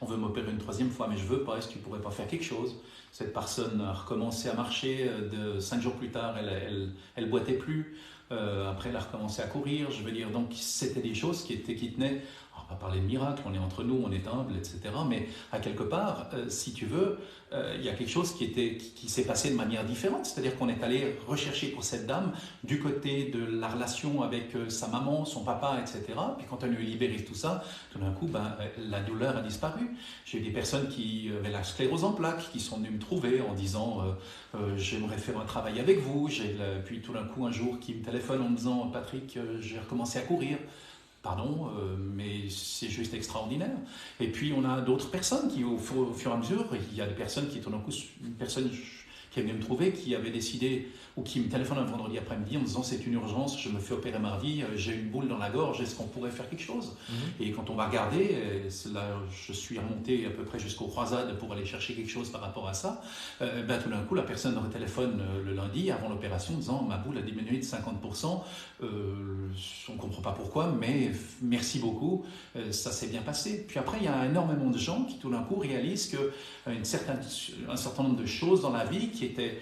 on veut m'opérer une 3e fois mais je veux pas, est-ce que tu pourrais pas faire quelque chose? Cette personne a recommencé à marcher, 5 jours plus tard elle boitait plus, après elle a recommencé à courir, je veux dire, donc c'était des choses qui tenaient va parler de miracle, on est entre nous, on est humble, etc. Mais à quelque part, si tu veux, il y a quelque chose qui s'est passé de manière différente. C'est-à-dire qu'on est allé rechercher pour cette dame du côté de la relation avec sa maman, son papa, etc. Puis quand elle a eu libéré tout ça, tout d'un coup, la douleur a disparu. J'ai eu des personnes qui avaient la sclérose en plaques, qui sont venues me trouver en disant j'aimerais faire un travail avec vous. Puis tout d'un coup, un jour, qui me téléphone en me disant Patrick, j'ai recommencé à courir. Pardon, mais c'est juste extraordinaire. Et puis on a d'autres personnes qui, au fur et à mesure, il y a des personnes qui, tout d'un coup, une personne qui est venue me trouver, qui avait décidé, ou qui me téléphone un vendredi après-midi en me disant c'est une urgence, je me fais opérer mardi, j'ai une boule dans la gorge, est-ce qu'on pourrait faire quelque chose? Et quand on va regarder, là, je suis remonté à peu près jusqu'aux croisades pour aller chercher quelque chose par rapport à ça, tout d'un coup la personne me téléphone le lundi avant l'opération en disant ma boule a diminué de 50%, on ne comprend pas pourquoi, mais merci beaucoup, ça s'est bien passé. Puis après il y a énormément de gens qui tout d'un coup réalisent que un certain nombre de choses dans la vie qui étaient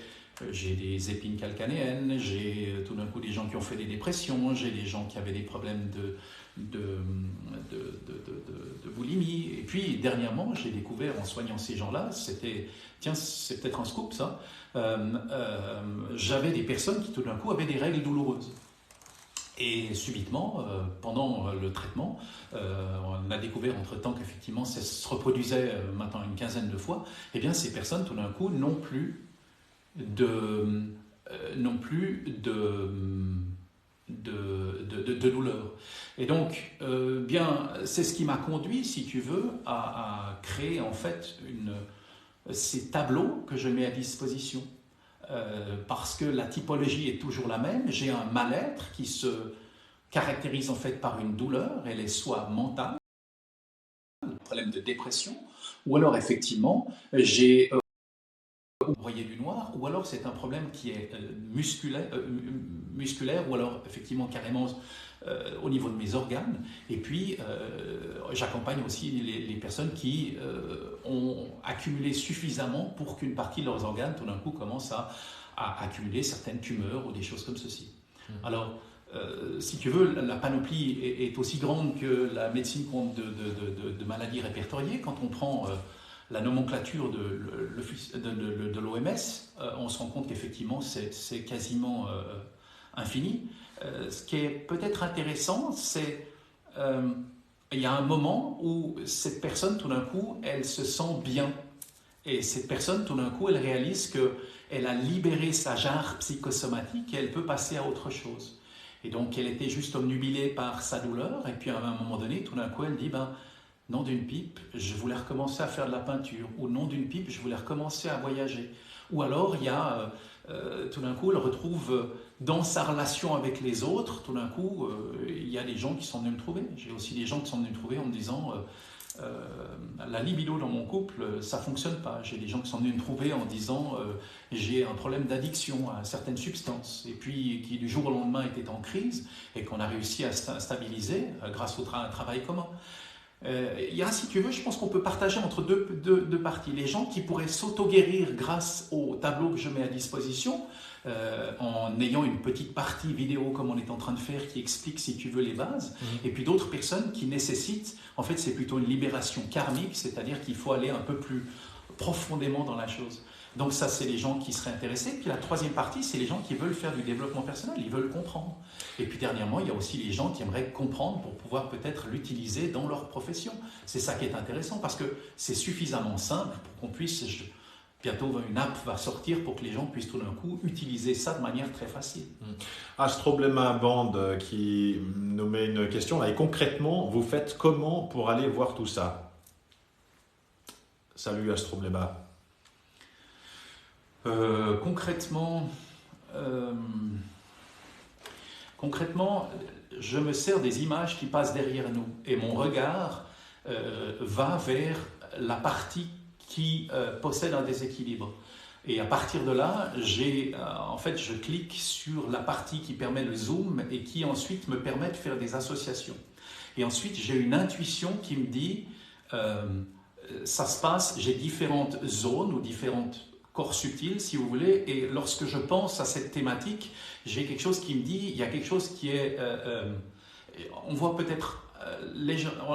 j'ai des épines calcanéennes, j'ai tout d'un coup des gens qui ont fait des dépressions, j'ai des gens qui avaient des problèmes de boulimie. Et puis dernièrement, j'ai découvert en soignant ces gens-là, tiens, c'est peut-être un scoop ça, j'avais des personnes qui tout d'un coup avaient des règles douloureuses. Et subitement, pendant le traitement, on a découvert entre-temps qu'effectivement ça se reproduisait maintenant une quinzaine de fois, et bien ces personnes tout d'un coup n'ont plus de douleur. Et donc, c'est ce qui m'a conduit, si tu veux, à créer en fait ces tableaux que je mets à disposition. Parce que la typologie est toujours la même, j'ai un mal-être qui se caractérise en fait par une douleur, elle est soit mentale, un problème de dépression, ou alors effectivement, j'ai broyer du noir, ou alors c'est un problème qui est musculaire, ou alors effectivement carrément au niveau de mes organes. Et puis j'accompagne aussi les personnes qui ont accumulé suffisamment pour qu'une partie de leurs organes tout d'un coup commence à accumuler certaines tumeurs ou des choses comme ceci. Alors si tu veux, la panoplie est aussi grande que la médecine compte de maladies répertoriées. Quand on prend la nomenclature de l'OMS, on se rend compte qu'effectivement c'est quasiment infini. Ce qui est peut-être intéressant, c'est il y a un moment où cette personne tout d'un coup elle se sent bien, et cette personne tout d'un coup elle réalise qu'elle a libéré sa jarre psychosomatique et elle peut passer à autre chose. Et donc elle était juste obnubilée par sa douleur, et puis à un moment donné tout d'un coup elle dit nom d'une pipe, je voulais recommencer à faire de la peinture. Ou nom d'une pipe, je voulais recommencer à voyager. Ou alors, il y a, tout d'un coup, elle retrouve dans sa relation avec les autres, tout d'un coup, il y a des gens qui sont venus me trouver. J'ai aussi des gens qui sont venus me trouver en me disant la libido dans mon couple, ça ne fonctionne pas. J'ai des gens qui sont venus me trouver en disant j'ai un problème d'addiction à certaines substances. Et puis, qui du jour au lendemain était en crise et qu'on a réussi à stabiliser grâce au travail commun. Il y a, si tu veux, je pense qu'on peut partager entre deux parties. Les gens qui pourraient s'auto-guérir grâce au tableau que je mets à disposition, en ayant une petite partie vidéo comme on est en train de faire qui explique, si tu veux, les bases. Et puis d'autres personnes qui nécessitent, en fait c'est plutôt une libération karmique, c'est-à-dire qu'il faut aller un peu plus profondément dans la chose. Donc ça, c'est les gens qui seraient intéressés. Puis la troisième partie, c'est les gens qui veulent faire du développement personnel, ils veulent comprendre. Et puis dernièrement, il y a aussi les gens qui aimeraient comprendre pour pouvoir peut-être l'utiliser dans leur profession. C'est ça qui est intéressant, parce que c'est suffisamment simple pour qu'on puisse... Bientôt, une app va sortir pour que les gens puissent tout d'un coup utiliser ça de manière très facile. Astroblema Band qui nous met une question là. Et concrètement, vous faites comment pour aller voir tout ça? Salut Astroblema. Concrètement, je me sers des images qui passent derrière nous et mon regard va vers la partie qui possède un déséquilibre. Et à partir de là, je clique sur la partie qui permet le zoom et qui ensuite me permet de faire des associations. Et ensuite, j'ai une intuition qui me dit, ça se passe, j'ai différentes zones ou différentes corps subtils, si vous voulez, et lorsque je pense à cette thématique, j'ai quelque chose qui me dit, il y a quelque chose qui est... on voit peut-être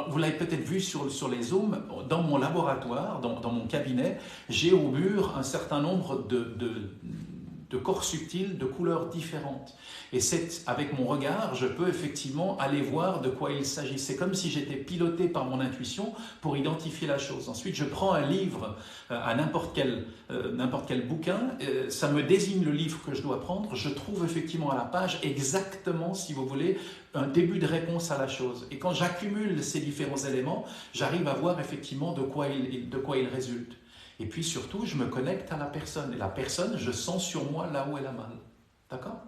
vous l'avez peut-être vu sur les Zooms, dans mon laboratoire, dans mon cabinet, j'ai au mur un certain nombre de corps subtils de couleurs différentes. Et avec mon regard, je peux effectivement aller voir de quoi il s'agit. C'est comme si j'étais piloté par mon intuition pour identifier la chose. Ensuite, je prends un livre à n'importe quel bouquin, ça me désigne le livre que je dois prendre, je trouve effectivement à la page exactement, si vous voulez, un début de réponse à la chose. Et quand j'accumule ces différents éléments, j'arrive à voir effectivement de quoi il résulte. Et puis surtout, je me connecte à la personne. Et la personne, je sens sur moi là où elle a mal. D'accord?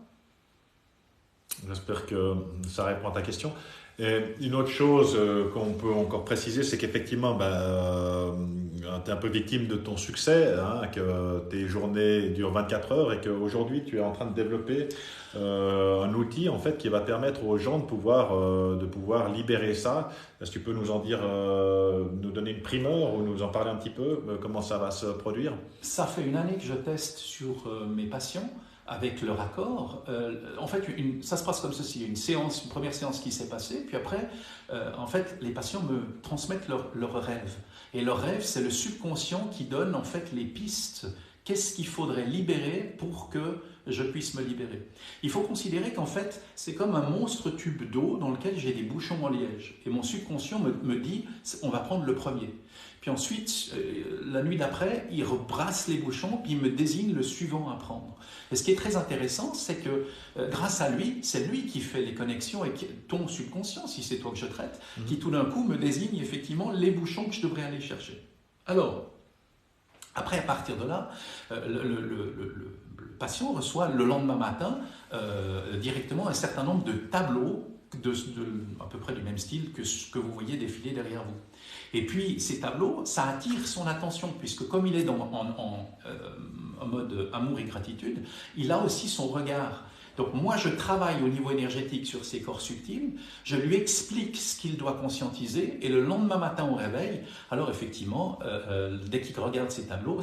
J'espère que ça répond à ta question. Et une autre chose qu'on peut encore préciser, c'est qu'effectivement, tu es un peu victime de ton succès, hein, que tes journées durent 24 heures et qu'aujourd'hui, tu es en train de développer un outil en fait, qui va permettre aux gens de pouvoir libérer ça. Est-ce que tu peux nous en dire, nous donner une primeur ou nous en parler un petit peu, comment ça va se produire? Ça fait une année que je teste sur mes patients avec leur accord. En fait, ça se passe comme ceci. Une première séance qui s'est passée, puis après, en fait, les patients me transmettent leurs rêves. Et leurs rêves, c'est le subconscient qui donne en fait les pistes. Qu'est-ce qu'il faudrait libérer pour que je puisse me libérer? Il faut considérer qu'en fait, c'est comme un monstre tube d'eau dans lequel j'ai des bouchons en liège. Et mon subconscient me dit, on va prendre le premier. Puis ensuite, la nuit d'après, il rebrasse les bouchons, puis il me désigne le suivant à prendre. Et ce qui est très intéressant, c'est que grâce à lui, c'est lui qui fait les connexions et ton subconscient, si c'est toi que je traite, qui tout d'un coup me désigne effectivement les bouchons que je devrais aller chercher. Alors, après, à partir de là, le patient reçoit le lendemain matin directement un certain nombre de tableaux à peu près du même style que ce que vous voyez défiler derrière vous. Et puis, ces tableaux, ça attire son attention, puisque comme il est en mode amour et gratitude, il a aussi son regard. Donc moi, je travaille au niveau énergétique sur ces corps subtils, je lui explique ce qu'il doit conscientiser, et le lendemain matin au réveil, alors effectivement, dès qu'il regarde ces tableaux,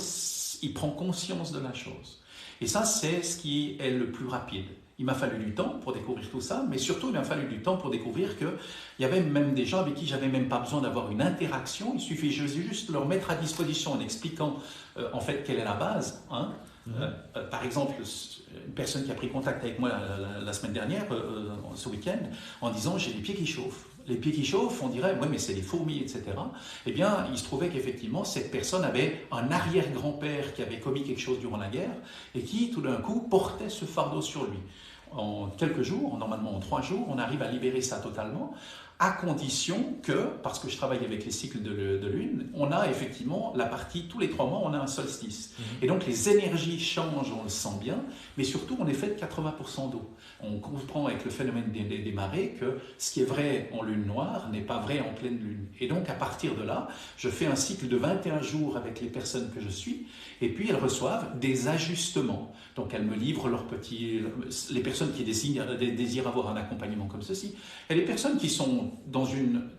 il prend conscience de la chose. Et ça, c'est ce qui est le plus rapide. Il m'a fallu du temps pour découvrir tout ça, mais surtout, il m'a fallu du temps pour découvrir qu'il y avait même des gens avec qui j'avais même pas besoin d'avoir une interaction. Il suffit juste de leur mettre à disposition en expliquant en fait quelle est la base. Hein. Par exemple, une personne qui a pris contact avec moi la semaine dernière, ce week-end, en disant j'ai les pieds qui chauffent. Les pieds qui chauffent, on dirait, oui, mais c'est des fourmis, etc. Eh bien, il se trouvait qu'effectivement, cette personne avait un arrière-grand-père qui avait commis quelque chose durant la guerre et qui, tout d'un coup, portait ce fardeau sur lui. En quelques jours, normalement en 3 jours, on arrive à libérer ça totalement, à condition que, parce que je travaille avec les cycles de lune, on a effectivement la partie, tous les 3 mois, on a un solstice. Et donc les énergies changent, on le sent bien, mais surtout on est fait de 80% d'eau. On comprend avec le phénomène des marées que ce qui est vrai en lune noire n'est pas vrai en pleine lune. Et donc à partir de là, je fais un cycle de 21 jours avec les personnes que je suis, et puis elles reçoivent des ajustements. Donc elles me livrent les personnes qui désirent avoir un accompagnement comme ceci, et les personnes qui sont dans une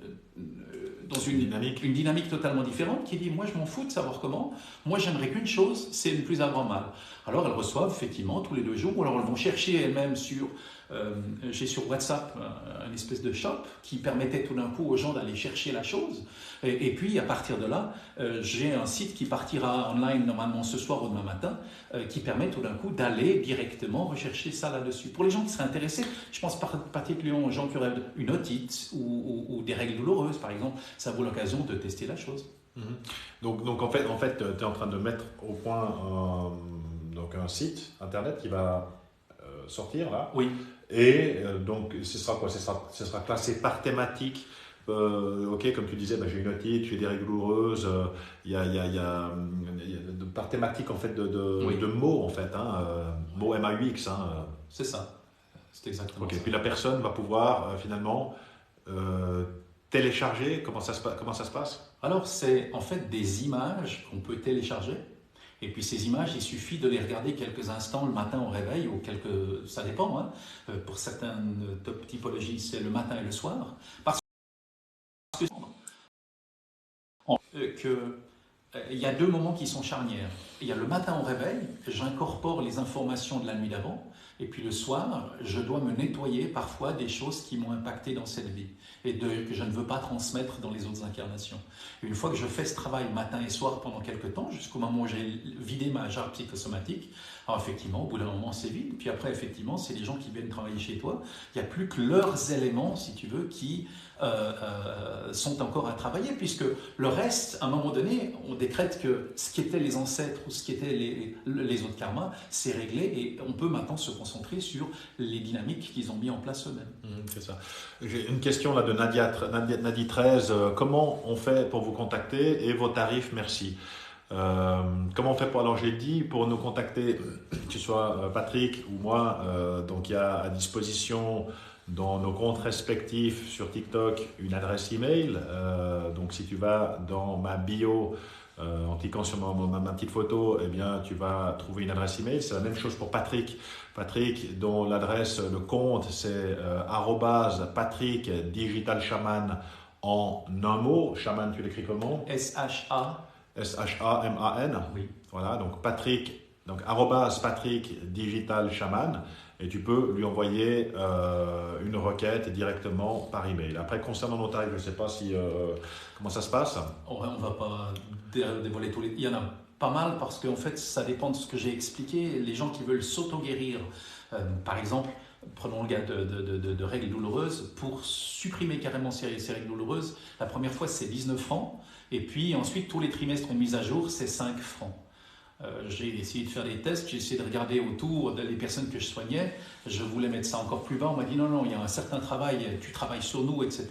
dynamique totalement différente, qui dit moi je m'en fous de savoir comment, moi j'aimerais qu'une chose, c'est ne plus avoir mal. Alors elles reçoivent effectivement tous les 2 jours, ou alors elles vont chercher elles-mêmes j'ai sur WhatsApp une espèce de shop qui permettait tout d'un coup aux gens d'aller chercher la chose, et puis à partir de là, j'ai un site qui partira online normalement ce soir ou demain matin, qui permet tout d'un coup d'aller directement rechercher ça là-dessus. Pour les gens qui seraient intéressés, je pense particulièrement aux gens qui auraient une otite ou des règles douloureuses par exemple, ça vaut l'occasion de tester la chose. Donc en fait tu es en train de mettre au point un site internet qui va sortir là. Oui. Et donc ce sera quoi? Ce sera classé par thématique. Ok, comme tu disais, j'ai une otite, j'ai des règles douloureuses. Il y a par thématique en fait de mots en fait, mots MAUX. C'est ça. C'est exactement ça. ça. Puis la personne va pouvoir finalement télécharger. Comment ça se passe? Alors c'est en fait des images qu'on peut télécharger. Et puis ces images, il suffit de les regarder quelques instants le matin au réveil, ou ça dépend, pour certaines typologies, c'est le matin et le soir. Parce il y a 2 moments qui sont charnières. Il y a le matin au réveil, j'incorpore les informations de la nuit d'avant, Et puis le soir, je dois me nettoyer parfois des choses qui m'ont impacté dans cette vie et que je ne veux pas transmettre dans les autres incarnations. Et une fois que je fais ce travail matin et soir pendant quelques temps, jusqu'au moment où j'ai vidé ma jarre psychosomatique, alors effectivement, au bout d'un moment, c'est vide. Puis après, effectivement, c'est les gens qui viennent travailler chez toi. Il n'y a plus que leurs éléments, si tu veux, qui sont encore à travailler, puisque le reste, à un moment donné, on décrète que ce qui étaient les ancêtres ou ce qui étaient les autres karmas, c'est réglé et on peut maintenant se concentrer sur les dynamiques qu'ils ont mis en place eux-mêmes. C'est ça. J'ai une question là de Nadi 13. Comment on fait pour vous contacter et vos tarifs? Merci. Comment on fait pour... Alors j'ai dit pour nous contacter, que ce soit Patrick ou moi, donc il y a à disposition dans nos comptes respectifs sur TikTok une adresse email. Donc si tu vas dans ma bio, en cliquant sur ma petite photo, eh bien tu vas trouver une adresse email. C'est la même chose pour Patrick. Patrick, dont l'adresse, le compte, c'est @Patrick Digital Shaman en un mot. Shaman, tu l'écris comment? SHAMAN. Oui. Voilà, donc Patrick, donc @Patrick Digital Shaman, et tu peux lui envoyer une requête directement par email. Après, concernant nos tarifs, je ne sais pas si comment ça se passe. On ne va pas dévoiler tous les... Il y en a pas mal parce qu'en fait, ça dépend de ce que j'ai expliqué. Les gens qui veulent s'auto-guérir, par exemple, prenons le cas de règles douloureuses, pour supprimer carrément ces règles douloureuses, la première fois c'est 19 francs, et puis ensuite tous les trimestres une mise à jour, c'est 5 francs. J'ai essayé de faire des tests, j'ai essayé de regarder autour des personnes que je soignais, je voulais mettre ça encore plus bas, on m'a dit non, il y a un certain travail, tu travailles sur nous, etc.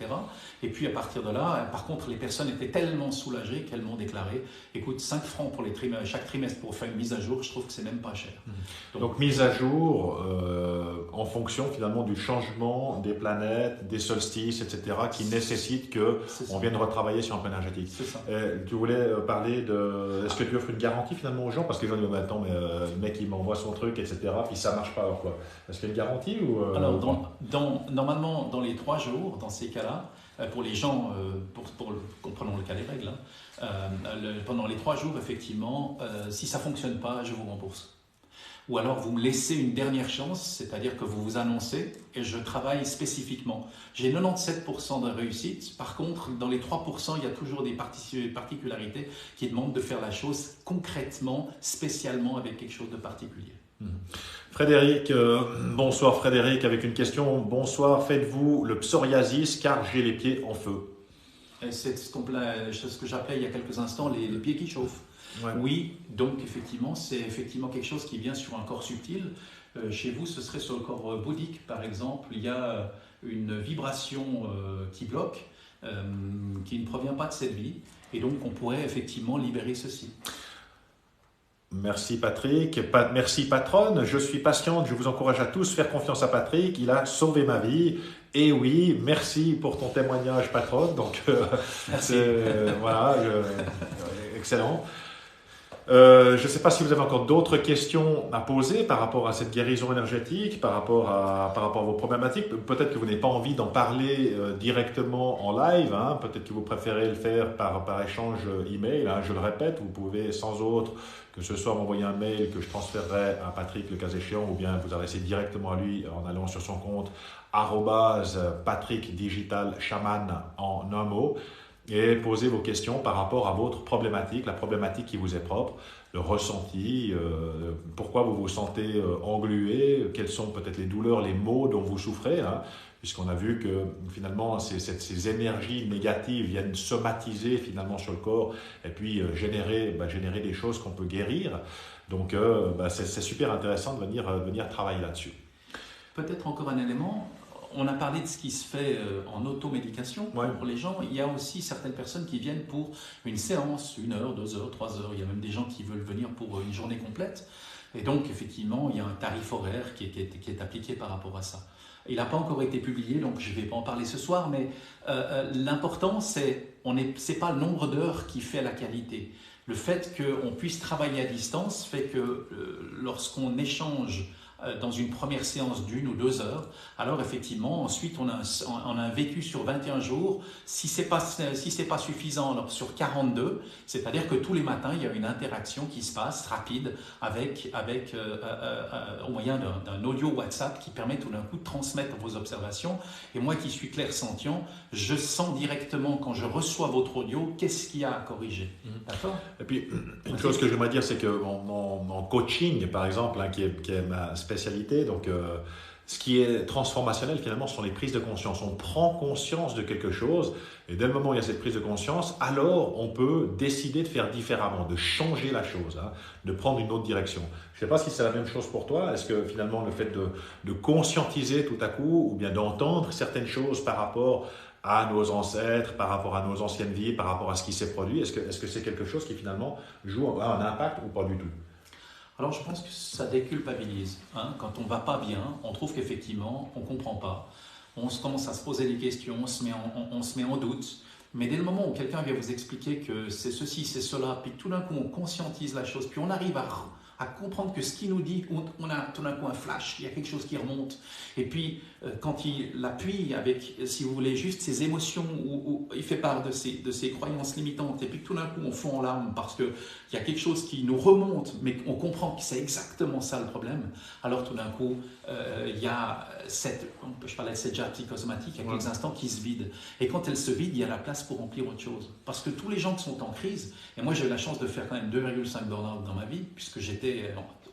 Et puis à partir de là, par contre, les personnes étaient tellement soulagées qu'elles m'ont déclaré, écoute, 5 francs pour chaque trimestre pour faire une mise à jour, je trouve que c'est même pas cher. Donc mise à jour en fonction finalement du changement des planètes, des solstices, etc., qui nécessitent qu'on vienne retravailler sur un plan énergétique. C'est ça. Tu voulais parler de... Est-ce que tu offres une garantie finalement aux gens? Parce que les gens disent, mais attends, le mec il m'envoie son truc, etc., puis ça marche pas, alors quoi? Est-ce qu'il y a une garantie ou Alors, normalement, dans les 3 jours, dans ces cas-là, pour les gens, prenons le cas des règles, pendant les 3 jours, effectivement, si ça ne fonctionne pas, je vous rembourse. Ou alors vous me laissez une dernière chance, c'est-à-dire que vous vous annoncez et je travaille spécifiquement. J'ai 97% de réussite, par contre dans les 3% il y a toujours des particularités qui demandent de faire la chose concrètement, spécialement avec quelque chose de particulier. Frédéric, bonsoir Frédéric, avec une question. Bonsoir, faites-vous le psoriasis car j'ai les pieds en feu? C'est ce que j'appelais il y a quelques instants les pieds qui chauffent. Ouais. Oui, donc effectivement, c'est effectivement quelque chose qui vient sur un corps subtil. Chez vous, ce serait sur le corps bouddhique, par exemple. Il y a une vibration qui bloque, qui ne provient pas de cette vie. Et donc, on pourrait effectivement libérer ceci. Merci Patrick. Merci patronne. Je suis patiente. Je vous encourage à tous faire confiance à Patrick. Il a sauvé ma vie. Et oui, merci pour ton témoignage patronne. Donc, merci. Voilà, excellent. Je ne sais pas si vous avez encore d'autres questions à poser par rapport à cette guérison énergétique, par rapport à vos problématiques. Peut-être que vous n'avez pas envie d'en parler directement en live, hein. Peut-être que vous préférez le faire par échange email, hein. Je le répète, vous pouvez sans autre, que ce soit m'envoyer un mail que je transférerai à Patrick le cas échéant, ou bien vous adresser directement à lui en allant sur son compte @Patrick Digital Shaman en un mot, et poser vos questions par rapport à votre problématique, la problématique qui vous est propre, le ressenti, pourquoi vous vous sentez englué, quelles sont peut-être les douleurs, les maux dont vous souffrez, hein, puisqu'on a vu que finalement ces énergies négatives viennent somatiser finalement sur le corps et puis générer des choses qu'on peut guérir. Donc c'est super intéressant de venir travailler là-dessus. Peut-être encore un élément. On a parlé de ce qui se fait en automédication pour les gens. Il y a aussi certaines personnes qui viennent pour une séance, 1 heure, 2 heures, 3 heures. Il y a même des gens qui veulent venir pour une journée complète. Et donc, effectivement, il y a un tarif horaire qui est appliqué par rapport à ça. Il n'a pas encore été publié, donc je ne vais pas en parler ce soir, mais l'important, c'est pas le nombre d'heures qui fait la qualité. Le fait qu'on puisse travailler à distance fait que lorsqu'on échange dans une première séance d'1 ou 2 heures, alors effectivement, ensuite on a un vécu sur 21 jours. Si c'est pas suffisant, alors sur 42, c'est-à-dire que tous les matins, il y a une interaction qui se passe rapide au moyen d'un audio WhatsApp qui permet tout d'un coup de transmettre vos observations. Et moi qui suis clairsentient, je sens directement quand je reçois votre audio, qu'est-ce qu'il y a à corriger. D'accord ? Et puis, une chose que j'aimerais dire, c'est que en coaching, par exemple, hein, qui est ma spécialité, donc ce qui est transformationnel, finalement, ce sont les prises de conscience. On prend conscience de quelque chose, et dès le moment où il y a cette prise de conscience, alors on peut décider de faire différemment, de changer la chose, hein, de prendre une autre direction. Je ne sais pas si c'est la même chose pour toi. Est-ce que finalement, le fait de conscientiser tout à coup, ou bien d'entendre certaines choses par rapport à nos ancêtres, par rapport à nos anciennes vies, par rapport à ce qui s'est produit, est-ce que c'est quelque chose qui finalement a un impact ou pas du tout? Alors je pense que ça déculpabilise. Hein. Quand on ne va pas bien, on trouve qu'effectivement, on ne comprend pas. On commence à se poser des questions, on se met en doute. Mais dès le moment où quelqu'un vient vous expliquer que c'est ceci, c'est cela, puis tout d'un coup on conscientise la chose, puis on arrive à comprendre que ce qu'il nous dit, on a tout d'un coup un flash, il y a quelque chose qui remonte. Et puis, quand il appuie avec, si vous voulez, juste ses émotions, où il fait part de ses croyances limitantes, et puis tout d'un coup on fond en larmes parce qu'il y a quelque chose qui nous remonte, mais on comprend que c'est exactement ça le problème, alors tout d'un coup, il y a je parlais de cette jarre psychosomatique, il y a quelques instants qui se vide. Et quand elle se vide, il y a la place pour remplir autre chose. Parce que tous les gens qui sont en crise, et moi j'ai eu la chance de faire quand même 2,5 burn-out dans ma vie, puisque j'ai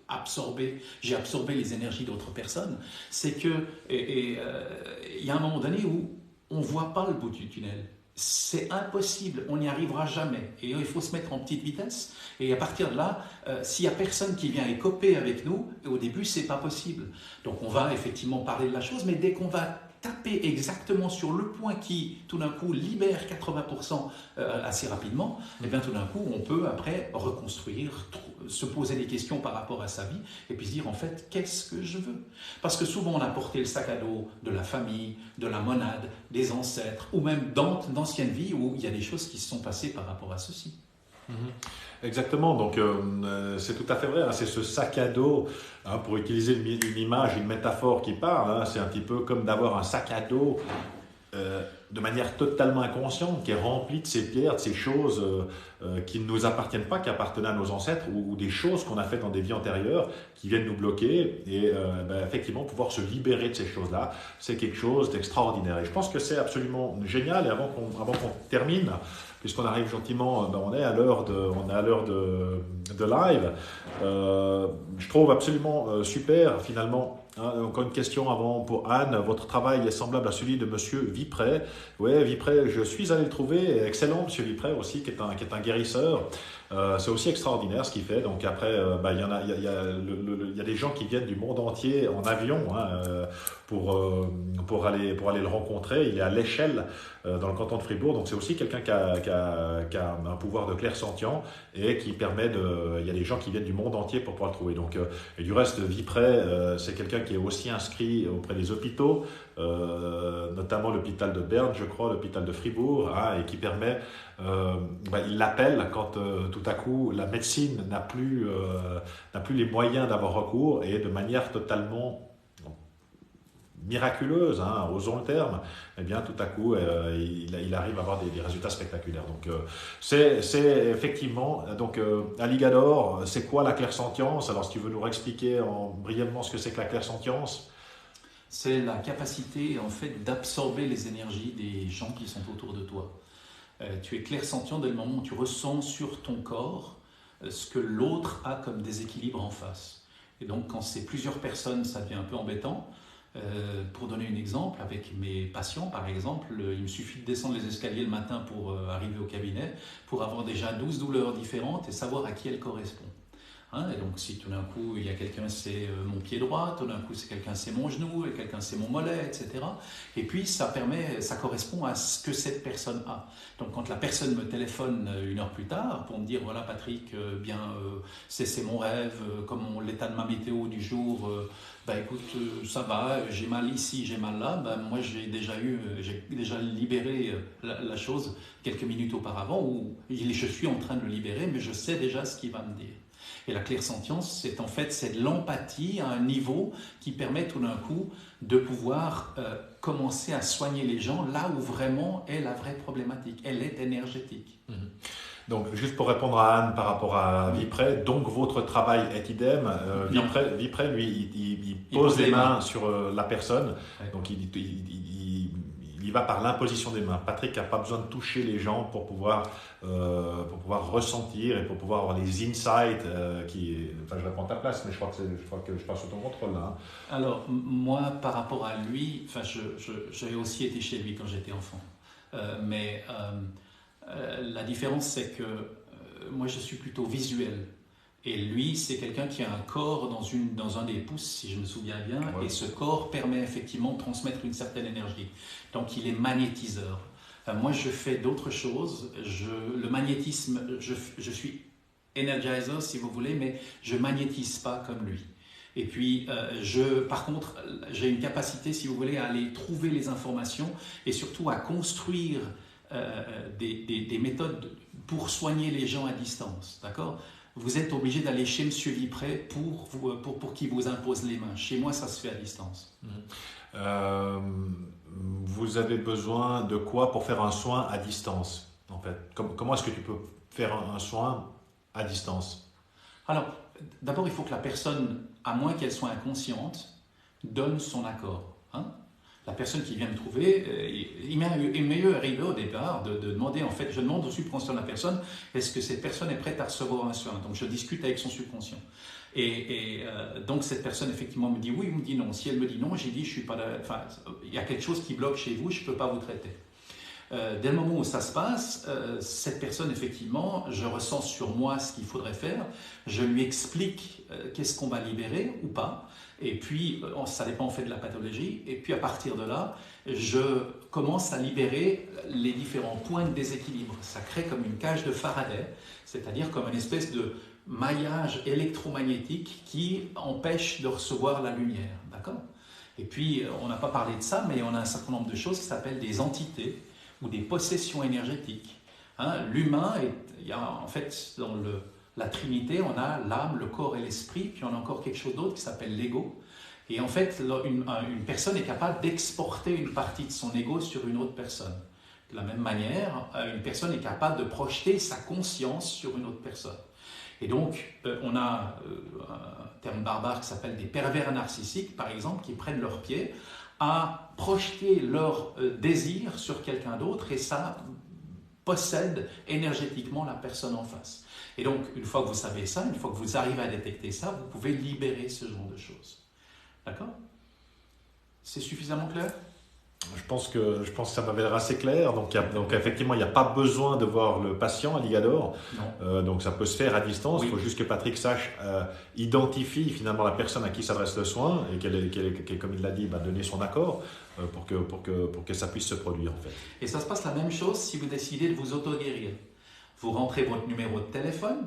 absorbé les énergies d'autres personnes, c'est que il y a un moment donné où on ne voit pas le bout du tunnel. C'est impossible, on n'y arrivera jamais. Et il faut se mettre en petite vitesse. Et à partir de là, s'il n'y a personne qui vient écoper avec nous, au début, ce n'est pas possible. Donc on va effectivement parler de la chose, mais dès qu'on va taper exactement sur le point qui, tout d'un coup, libère 80% assez rapidement, et bien tout d'un coup, on peut après reconstruire, se poser des questions par rapport à sa vie, et puis se dire, en fait, qu'est-ce que je veux? Parce que souvent, on a porté le sac à dos de la famille, de la monade, des ancêtres, ou même d'anciennes vies où il y a des choses qui se sont passées par rapport à ceci. Exactement, donc c'est tout à fait vrai, hein, c'est ce sac à dos, hein, pour utiliser une image, une métaphore qui parle, hein, c'est un petit peu comme d'avoir un sac à dos de manière totalement inconsciente, qui est rempli de ces pierres, de ces choses qui ne nous appartiennent pas, qui appartenaient à nos ancêtres, ou des choses qu'on a faites dans des vies antérieures, qui viennent nous bloquer, et effectivement, pouvoir se libérer de ces choses-là, c'est quelque chose d'extraordinaire. Et je pense que c'est absolument génial, et avant qu'on termine, puisqu'on arrive gentiment, on est à l'heure de live, je trouve absolument super, finalement. Encore une question avant pour Anne. Votre travail est semblable à celui de Monsieur Vipré. Oui, Vipré, je suis allé le trouver. Excellent, Monsieur Vipré aussi, qui est un guérisseur. C'est aussi extraordinaire ce qu'il fait. Donc après, il y a des gens qui viennent du monde entier en avion, hein, pour aller le rencontrer. Il est à l'Échelle, dans le canton de Fribourg. Donc c'est aussi quelqu'un qui a un pouvoir de clairsentient et qui permet il y a des gens qui viennent du monde entier pour pouvoir le trouver. Donc, et du reste, Vipré, c'est quelqu'un qui est aussi inscrit auprès des hôpitaux, notamment l'hôpital de Berne, je crois, l'hôpital de Fribourg, hein, et qui permet, il l'appelle quand tout à coup la médecine n'a plus les moyens d'avoir recours, et de manière totalement miraculeuse, hein, osons le terme, eh bien tout à coup il arrive à avoir des résultats spectaculaires. Donc c'est effectivement, donc Alligador, c'est quoi la clairsentience? Alors si tu veux nous expliquer brièvement ce que c'est que la clairsentience. C'est la capacité en fait d'absorber les énergies des gens qui sont autour de toi. Tu es clairsentient dès le moment où tu ressens sur ton corps ce que l'autre a comme déséquilibre en face. Et donc quand c'est plusieurs personnes, ça devient un peu embêtant. Pour donner un exemple, avec mes patients par exemple, il me suffit de descendre les escaliers le matin pour arriver au cabinet, pour avoir déjà 12 douleurs différentes et savoir à qui elles correspondent. Hein, et donc si tout d'un coup il y a quelqu'un c'est mon pied droit, tout d'un coup c'est quelqu'un c'est mon genou, et quelqu'un c'est mon mollet, etc. Et puis ça correspond à ce que cette personne a. Donc quand la personne me téléphone 1 heure plus tard pour me dire voilà Patrick, c'est mon rêve, comme l'état de ma météo du jour, écoute, ça va, j'ai mal ici, j'ai mal là, moi j'ai déjà libéré la chose quelques minutes auparavant, où je suis en train de le libérer, mais je sais déjà ce qu'il va me dire. Et la clairsentience, c'est en fait c'est de l'empathie à un niveau qui permet tout d'un coup de pouvoir commencer à soigner les gens là où vraiment est la vraie problématique. Elle est énergétique. Donc, juste pour répondre à Anne par rapport à Vipré, donc votre travail est idem. Vipré, lui, il pose les mains sur la personne. Ouais. Donc, il y va par l'imposition des mains. Patrick n'a pas besoin de toucher les gens pour pouvoir ressentir et pour pouvoir avoir les insights. Enfin, je réponds à ta place, mais je crois que je passe sous ton contrôle là. Alors, moi, par rapport à lui, enfin, j'ai aussi été chez lui quand j'étais enfant. La différence, c'est que moi, je suis plutôt visuel. Et lui, c'est quelqu'un qui a un corps dans un des pouces, si je me souviens bien, ouais. Et ce corps permet effectivement de transmettre une certaine énergie. Donc, il est magnétiseur. Moi, je fais d'autres choses. Le magnétisme, je suis energizer, si vous voulez, mais je ne magnétise pas comme lui. Et puis, par contre, j'ai une capacité, si vous voulez, à aller trouver les informations et surtout à construire des méthodes pour soigner les gens à distance, d'accord ? Vous êtes obligé d'aller chez M. Vipré pour qu'il vous impose les mains. Chez moi, ça se fait à distance. Vous avez besoin de quoi pour faire un soin à distance, en fait ? Comment est-ce que tu peux faire un soin à distance ? Alors, d'abord, il faut que la personne, à moins qu'elle soit inconsciente, donne son accord. La personne qui vient me trouver, il m'est arrivé au départ de demander, en fait, je demande au subconscient de la personne, est-ce que cette personne est prête à recevoir un soin ? Donc je discute avec son subconscient. Donc cette personne effectivement me dit oui ou me dit non. Si elle me dit non, j'ai dit, je suis pas enfin, il y a quelque chose qui bloque chez vous, je ne peux pas vous traiter. Dès le moment où ça se passe, cette personne, effectivement, je ressens sur moi ce qu'il faudrait faire, je lui explique qu'est-ce qu'on va libérer ou pas, et puis ça dépend en fait de la pathologie, et puis à partir de là, je commence à libérer les différents points de déséquilibre. Ça crée comme une cage de Faraday, c'est-à-dire comme une espèce de maillage électromagnétique qui empêche de recevoir la lumière, d'accord ? Et puis, on n'a pas parlé de ça, mais on a un certain nombre de choses qui s'appellent des entités, ou des possessions énergétiques. L'humain, en fait, dans la Trinité, on a l'âme, le corps et l'esprit, puis on a encore quelque chose d'autre qui s'appelle l'ego. Et en fait, une personne est capable d'exporter une partie de son ego sur une autre personne. De la même manière, une personne est capable de projeter sa conscience sur une autre personne. Et donc, on a un terme barbare qui s'appelle des pervers narcissiques, par exemple, qui prennent leur pied à projeter leur désir sur quelqu'un d'autre et ça possède énergétiquement la personne en face. Et donc, une fois que vous savez ça, une fois que vous arrivez à détecter ça, vous pouvez libérer ce genre de choses. D'accord ? C'est suffisamment clair ? Je pense que ça m'avait l'air assez clair. Donc effectivement, il n'y a pas besoin de voir le patient à Ligador. Donc ça peut se faire à distance. Il faut juste que Patrick sache, identifie finalement la personne à qui s'adresse le soin et qu'elle, comme il l'a dit, donner son accord pour que ça puisse se produire en fait. Et ça se passe la même chose si vous décidez de vous auto-guérir. Vous rentrez votre numéro de téléphone,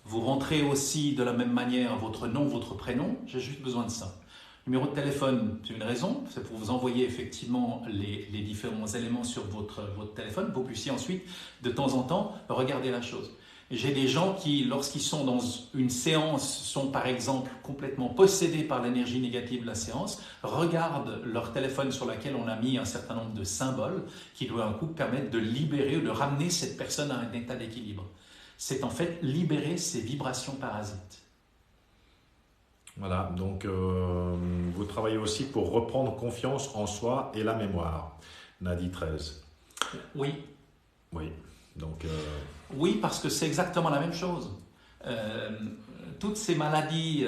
vous rentrez aussi de la même manière votre nom, votre prénom. J'ai juste besoin de ça. Numéro de téléphone, c'est une raison, c'est pour vous envoyer effectivement les différents éléments sur votre téléphone, pour que vous puissiez ensuite, de temps en temps, regarder la chose. J'ai des gens qui, lorsqu'ils sont dans une séance, sont par exemple complètement possédés par l'énergie négative de la séance, regardent leur téléphone sur lequel on a mis un certain nombre de symboles qui doivent un coup permettre de libérer ou de ramener cette personne à un état d'équilibre. C'est en fait libérer ces vibrations parasites. Voilà, donc vous travaillez aussi pour reprendre confiance en soi et la mémoire. Nadi 13. Oui. Oui, donc... Oui, parce que c'est exactement la même chose. Toutes ces maladies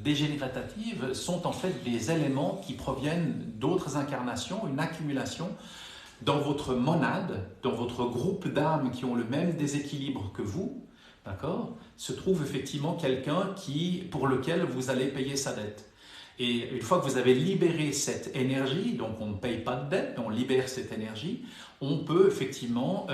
dégénératives sont en fait des éléments qui proviennent d'autres incarnations, une accumulation dans votre monade, dans votre groupe d'âmes qui ont le même déséquilibre que vous, d'accord, se trouve effectivement quelqu'un pour lequel vous allez payer sa dette. Et une fois que vous avez libéré cette énergie, donc on ne paye pas de dette, on libère cette énergie, on peut effectivement,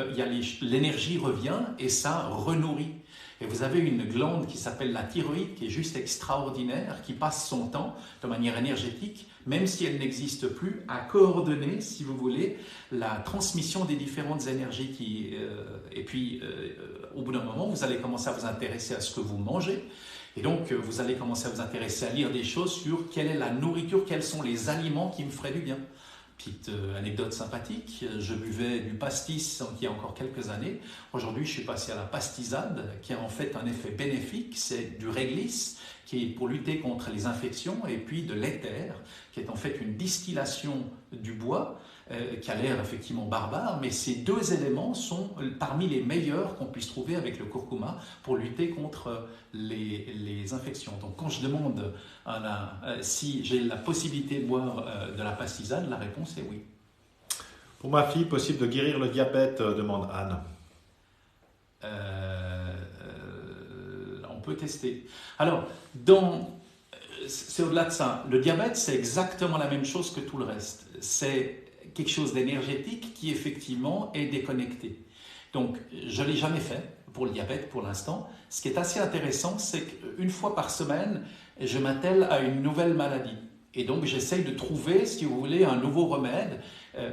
l'énergie revient et ça renourrit. Et vous avez une glande qui s'appelle la thyroïde, qui est juste extraordinaire, qui passe son temps de manière énergétique, même si elle n'existe plus, à coordonner, si vous voulez, la transmission des différentes énergies. Et puis, au bout d'un moment, vous allez commencer à vous intéresser à ce que vous mangez. Et donc, vous allez commencer à vous intéresser à lire des choses sur quelle est la nourriture, quels sont les aliments qui me feraient du bien. Petite anecdote sympathique, je buvais du pastis il y a encore quelques années. Aujourd'hui, je suis passé à la pastisade, qui a en fait un effet bénéfique. C'est du réglisse, qui est pour lutter contre les infections, et puis de l'éther, qui est en fait une distillation du bois, qui a l'air effectivement barbare, mais ces deux éléments sont parmi les meilleurs qu'on puisse trouver avec le curcuma pour lutter contre les infections. Donc quand je demande si j'ai la possibilité de boire de la pastisane, la réponse est oui. Pour ma fille, possible de guérir le diabète, demande Anne. On peut tester. Alors, c'est au-delà de ça. Le diabète, c'est exactement la même chose que tout le reste. C'est quelque chose d'énergétique qui effectivement est déconnecté. Donc, je ne l'ai jamais fait pour le diabète pour l'instant. Ce qui est assez intéressant, c'est qu'une fois par semaine, je m'attelle à une nouvelle maladie. Et donc, j'essaye de trouver, si vous voulez, un nouveau remède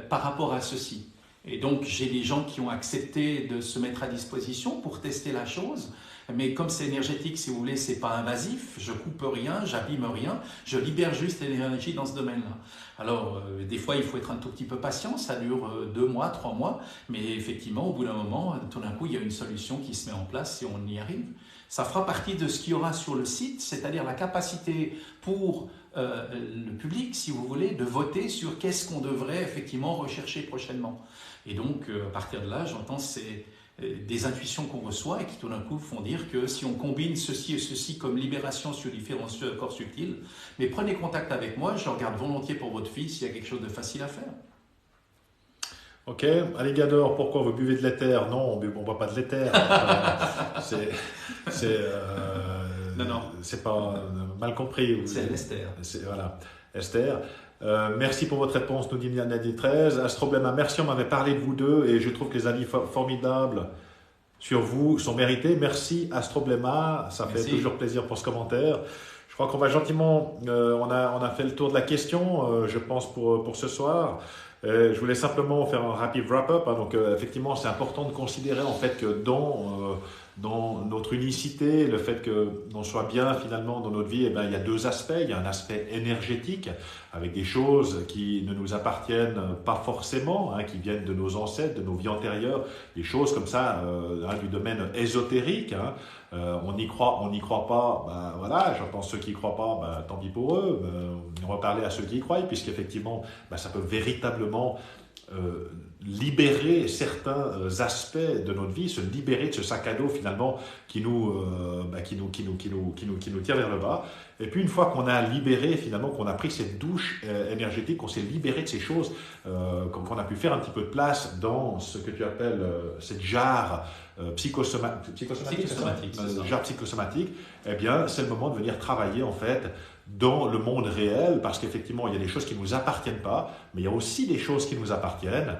par rapport à ceci. Et donc, j'ai des gens qui ont accepté de se mettre à disposition pour tester la chose. Mais comme c'est énergétique, si vous voulez, c'est pas invasif, je coupe rien, j'abîme rien, je libère juste l'énergie dans ce domaine-là. Alors, des fois, il faut être un tout petit peu patient, ça dure 2 mois, 3 mois, mais effectivement, au bout d'un moment, tout d'un coup, il y a une solution qui se met en place et on y arrive. Ça fera partie de ce qu'il y aura sur le site, c'est-à-dire la capacité pour le public, si vous voulez, de voter sur qu'est-ce qu'on devrait effectivement rechercher prochainement. Et donc, à partir de là, j'entends des intuitions qu'on reçoit et qui tout d'un coup font dire que si on combine ceci et ceci comme libération sur différents corps subtils, mais prenez contact avec moi, je regarde volontiers pour votre fille s'il y a quelque chose de facile à faire. Ok, Alligador, pourquoi vous buvez de l'éther? Non, on ne boit pas de l'éther. Non. C'est pas mal compris. C'est l'ester. Voilà, Esther. Merci pour votre réponse, nous dit Nadie 13. Astroblema, merci, on m'avait parlé de vous deux et je trouve que les avis formidables sur vous sont mérités. Merci Astroblema, ça fait toujours plaisir pour ce commentaire. Je crois qu'on va gentiment, on a fait le tour de la question, je pense, pour ce soir. Je voulais simplement faire un rapide wrap-up. Donc, effectivement, c'est important de considérer en fait que dans notre unicité, le fait qu'on soit bien finalement dans notre vie, eh bien, il y a 2 aspects. Il y a un aspect énergétique avec des choses qui ne nous appartiennent pas forcément, qui viennent de nos ancêtres, de nos vies antérieures, des choses comme ça du domaine ésotérique. On n'y croit pas, ben voilà, je pense ceux qui n'y croient pas, ben, tant pis pour eux. On va parler à ceux qui y croient, puisqu'effectivement, ben, ça peut véritablement libérer certains aspects de notre vie, se libérer de ce sac à dos finalement qui nous tire vers le bas. Et puis une fois qu'on a libéré finalement, qu'on a pris cette douche énergétique, qu'on s'est libéré de ces choses, qu'on a pu faire un petit peu de place dans ce que tu appelles cette jarre psychosomatique, jarre psychosomatique, eh bien c'est le moment de venir travailler en fait dans le monde réel, parce qu'effectivement, il y a des choses qui ne nous appartiennent pas, mais il y a aussi des choses qui nous appartiennent,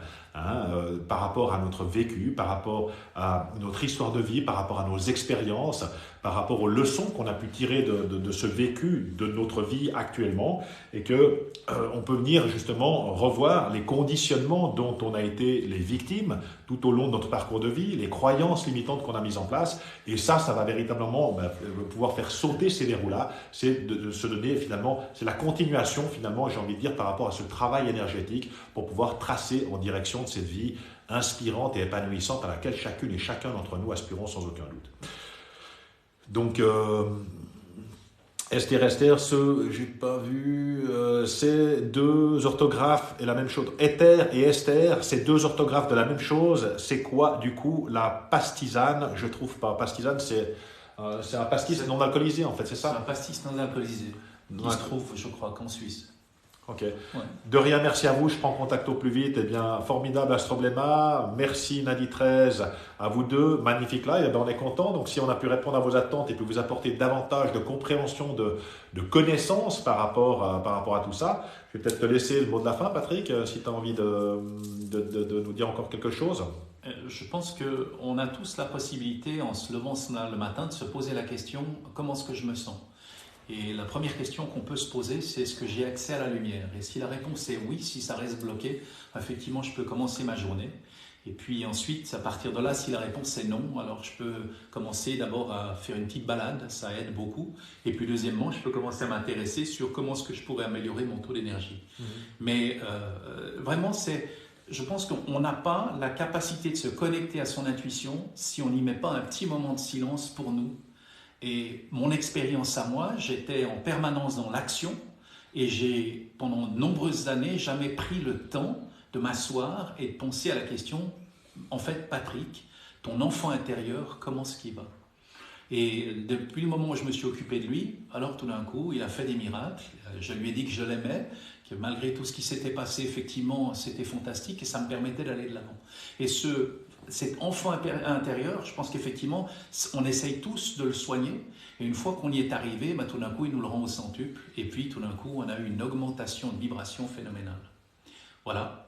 par rapport à notre vécu, par rapport à notre histoire de vie, par rapport à nos expériences, par rapport aux leçons qu'on a pu tirer de ce vécu de notre vie actuellement, et que on peut venir justement revoir les conditionnements dont on a été les victimes tout au long de notre parcours de vie, les croyances limitantes qu'on a mises en place, et ça va véritablement pouvoir faire sauter ces verrous-là. C'est de se donner finalement, c'est la continuation finalement, j'ai envie de dire, par rapport à ce travail énergétique pour pouvoir tracer en direction de cette vie inspirante et épanouissante à laquelle chacune et chacun d'entre nous aspirons sans aucun doute. Donc, Esther, j'ai pas vu, c'est 2 orthographes et la même chose. Éther et Esther, c'est 2 orthographes de la même chose. C'est quoi, du coup, la pastisane? Je trouve pas. Pastisane, c'est un pastis non alcoolisé, en fait, c'est ça? C'est un pastis non alcoolisé. Il se trouve, je crois, qu'en Suisse. Ok. Ouais. De rien, merci à vous. Je prends contact au plus vite. Eh bien, formidable Astroblema. Merci Nadi 13 à vous deux. Magnifique live. Eh bien, on est content. Donc, si on a pu répondre à vos attentes et puis vous apporter davantage de compréhension, de connaissances par rapport à tout ça, je vais peut-être te laisser le mot de la fin, Patrick, si tu as envie de nous dire encore quelque chose. Je pense qu'on a tous la possibilité, en se levant le matin, de se poser la question « Comment est-ce que je me sens ?» Et la première question qu'on peut se poser, c'est est-ce que j'ai accès à la lumière? Et si la réponse est oui, si ça reste bloqué, effectivement, je peux commencer ma journée. Et puis ensuite, à partir de là, si la réponse est non, alors je peux commencer d'abord à faire une petite balade, ça aide beaucoup. Et puis deuxièmement, je peux commencer à m'intéresser sur comment est-ce que je pourrais améliorer mon taux d'énergie. Mais vraiment, je pense qu'on n'a pas la capacité de se connecter à son intuition si on n'y met pas un petit moment de silence pour nous. Et mon expérience à moi, j'étais en permanence dans l'action et j'ai, pendant de nombreuses années, jamais pris le temps de m'asseoir et de penser à la question, en fait, Patrick, ton enfant intérieur, comment est-ce qu'il va? Et depuis le moment où je me suis occupé de lui, alors tout d'un coup, il a fait des miracles. Je lui ai dit que je l'aimais, que malgré tout ce qui s'était passé, effectivement, c'était fantastique et ça me permettait d'aller de l'avant. Et cet enfant intérieur, je pense qu'effectivement, on essaye tous de le soigner. Et une fois qu'on y est arrivé, bah, tout d'un coup, il nous le rend au centuple. Et puis, tout d'un coup, on a eu une augmentation de vibration phénoménale. Voilà.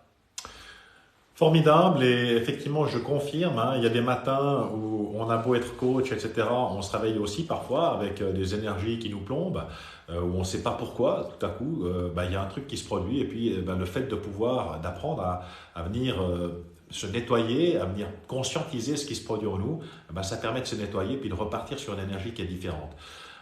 Formidable, et effectivement, je confirme, hein, il y a des matins où on a beau être coach, etc., on se réveille aussi parfois avec des énergies qui nous plombent, où on ne sait pas pourquoi, tout à coup, il y a un truc qui se produit, et puis le fait de pouvoir, d'apprendre à venir se nettoyer, à venir conscientiser ce qui se produit en nous, ça permet de se nettoyer, puis de repartir sur une énergie qui est différente.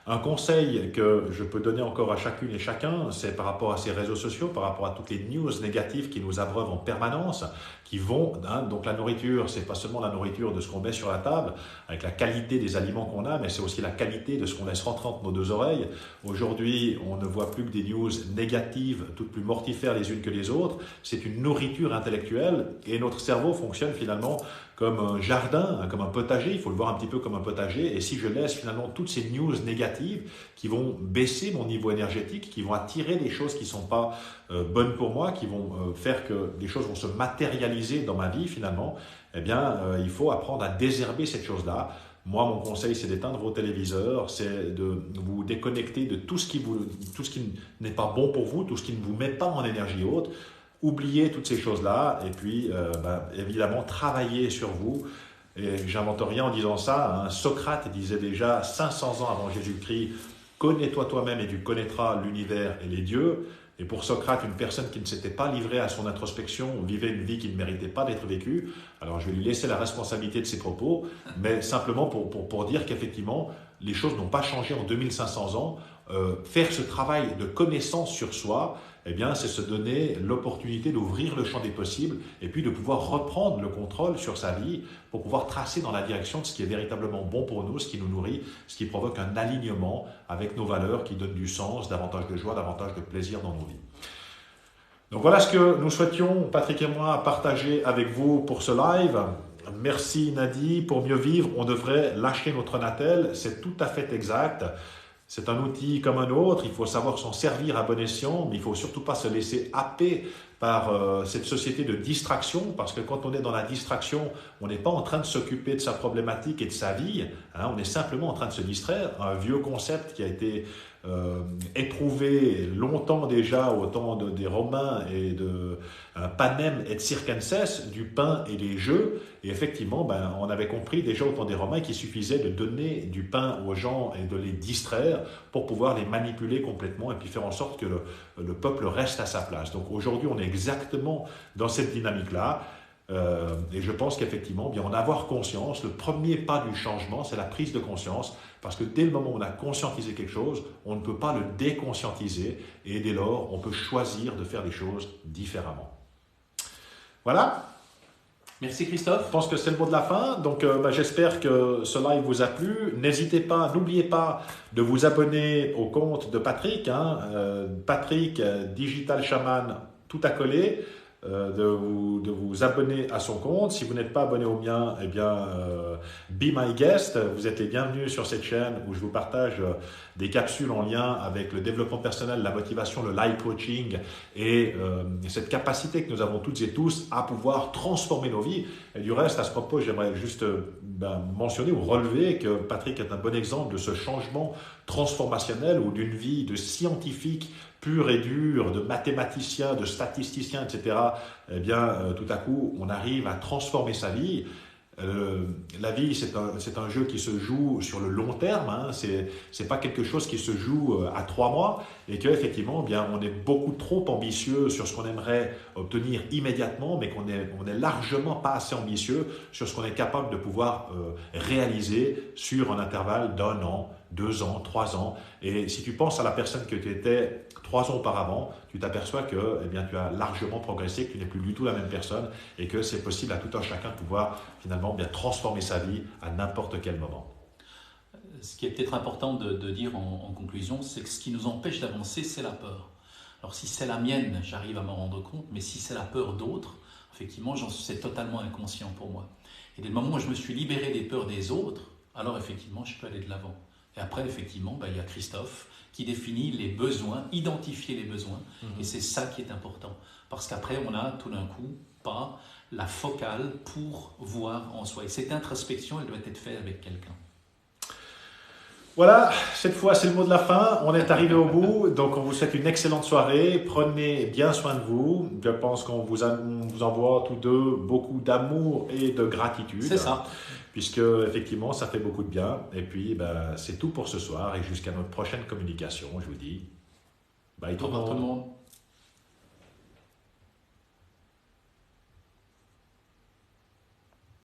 Un conseil que je peux donner encore à chacune et chacun, c'est par rapport à ces réseaux sociaux, par rapport à toutes les news négatives qui nous abreuvent en permanence, qui vont, donc la nourriture, c'est pas seulement la nourriture de ce qu'on met sur la table, avec la qualité des aliments qu'on a, mais c'est aussi la qualité de ce qu'on laisse rentrer entre nos deux oreilles. Aujourd'hui, on ne voit plus que des news négatives, toutes plus mortifères les unes que les autres. C'est une nourriture intellectuelle et notre cerveau fonctionne finalement comme un jardin, comme un potager, il faut le voir un petit peu comme un potager, et si je laisse finalement toutes ces news négatives qui vont baisser mon niveau énergétique, qui vont attirer des choses qui ne sont pas bonnes pour moi, qui vont faire que des choses vont se matérialiser dans ma vie finalement, eh bien il faut apprendre à désherber cette chose-là. Moi, mon conseil, c'est d'éteindre vos téléviseurs, c'est de vous déconnecter de tout ce qui n'est pas bon pour vous, tout ce qui ne vous met pas en énergie haute. Oubliez toutes ces choses-là et puis évidemment travaillez sur vous. Et j'invente rien en disant ça, hein. Socrate disait déjà 500 ans avant Jésus-Christ, connais-toi toi-même et tu connaîtras l'univers et les dieux. Et pour Socrate, une personne qui ne s'était pas livrée à son introspection vivait une vie qui ne méritait pas d'être vécue. Alors je vais lui laisser la responsabilité de ses propos, mais simplement pour dire qu'effectivement, les choses n'ont pas changé en 2500 ans. Faire ce travail de connaissance sur soi, eh bien, c'est se donner l'opportunité d'ouvrir le champ des possibles et puis de pouvoir reprendre le contrôle sur sa vie pour pouvoir tracer dans la direction de ce qui est véritablement bon pour nous, ce qui nous nourrit, ce qui provoque un alignement avec nos valeurs, qui donne du sens, davantage de joie, davantage de plaisir dans nos vies. Donc voilà ce que nous souhaitions, Patrick et moi, partager avec vous pour ce live. Merci Nadi. Pour mieux vivre, on devrait lâcher notre natel. C'est tout à fait exact. C'est un outil comme un autre, il faut savoir s'en servir à bon escient, mais il ne faut surtout pas se laisser happer par cette société de distraction, parce que quand on est dans la distraction, on n'est pas en train de s'occuper de sa problématique et de sa vie, hein, on est simplement en train de se distraire. Un vieux concept qui a été éprouvé longtemps déjà au temps des Romains et de panem et circenses, du pain et des jeux. Et effectivement, on avait compris déjà au temps des Romains qu'il suffisait de donner du pain aux gens et de les distraire pour pouvoir les manipuler complètement et puis faire en sorte que le peuple reste à sa place. Donc aujourd'hui, on est exactement dans cette dynamique-là. Et je pense qu'effectivement, bien en avoir conscience, le premier pas du changement, c'est la prise de conscience, parce que dès le moment où on a conscientisé quelque chose, on ne peut pas le déconscientiser, et dès lors, on peut choisir de faire les choses différemment. Voilà. Merci Christophe. Je pense que c'est le mot de la fin, donc j'espère que ce live vous a plu. N'hésitez pas, n'oubliez pas de vous abonner au compte de Patrick, Patrick Digital Shaman, tout à coller. de vous abonner à son compte. Si vous n'êtes pas abonné au mien, eh bien, be my guest. Vous êtes les bienvenus sur cette chaîne où je vous partage des capsules en lien avec le développement personnel, la motivation, le life coaching et cette capacité que nous avons toutes et tous à pouvoir transformer nos vies. Et du reste, à ce propos, j'aimerais juste mentionner ou relever que Patrick est un bon exemple de ce changement transformationnel ou d'une vie de scientifique pur et dur, de mathématicien, de statisticien, etc., eh bien, tout à coup, on arrive à transformer sa vie. La vie, c'est un jeu qui se joue sur le long terme, hein. C'est pas quelque chose qui se joue à 3 mois, et qu'effectivement, eh bien, on est beaucoup trop ambitieux sur ce qu'on aimerait obtenir immédiatement, mais qu'on est largement pas assez ambitieux sur ce qu'on est capable de pouvoir réaliser sur un intervalle d'1 an, 2 ans, 3 ans. Et si tu penses à la personne que tu étais 3 ans auparavant, tu t'aperçois que eh bien, tu as largement progressé, que tu n'es plus du tout la même personne et que c'est possible à tout un chacun de pouvoir finalement bien transformer sa vie à n'importe quel moment. Ce qui est peut-être important de dire en conclusion, c'est que ce qui nous empêche d'avancer, c'est la peur. Alors si c'est la mienne, j'arrive à m'en rendre compte, mais si c'est la peur d'autres, effectivement, c'est totalement inconscient pour moi. Et dès le moment où je me suis libéré des peurs des autres, alors effectivement, je peux aller de l'avant. Et après, effectivement, il y a Christophe qui définit les besoins, identifier les besoins. Et c'est ça qui est important. Parce qu'après, on a tout d'un coup pas la focale pour voir en soi. Et cette introspection, elle doit être faite avec quelqu'un. Voilà, cette fois c'est le mot de la fin, on est arrivé au bout, donc on vous souhaite une excellente soirée, prenez bien soin de vous, je pense qu'on vous envoie tous deux beaucoup d'amour et de gratitude. C'est ça. Puisque effectivement ça fait beaucoup de bien, et puis c'est tout pour ce soir, et jusqu'à notre prochaine communication, je vous dis bye tout le monde.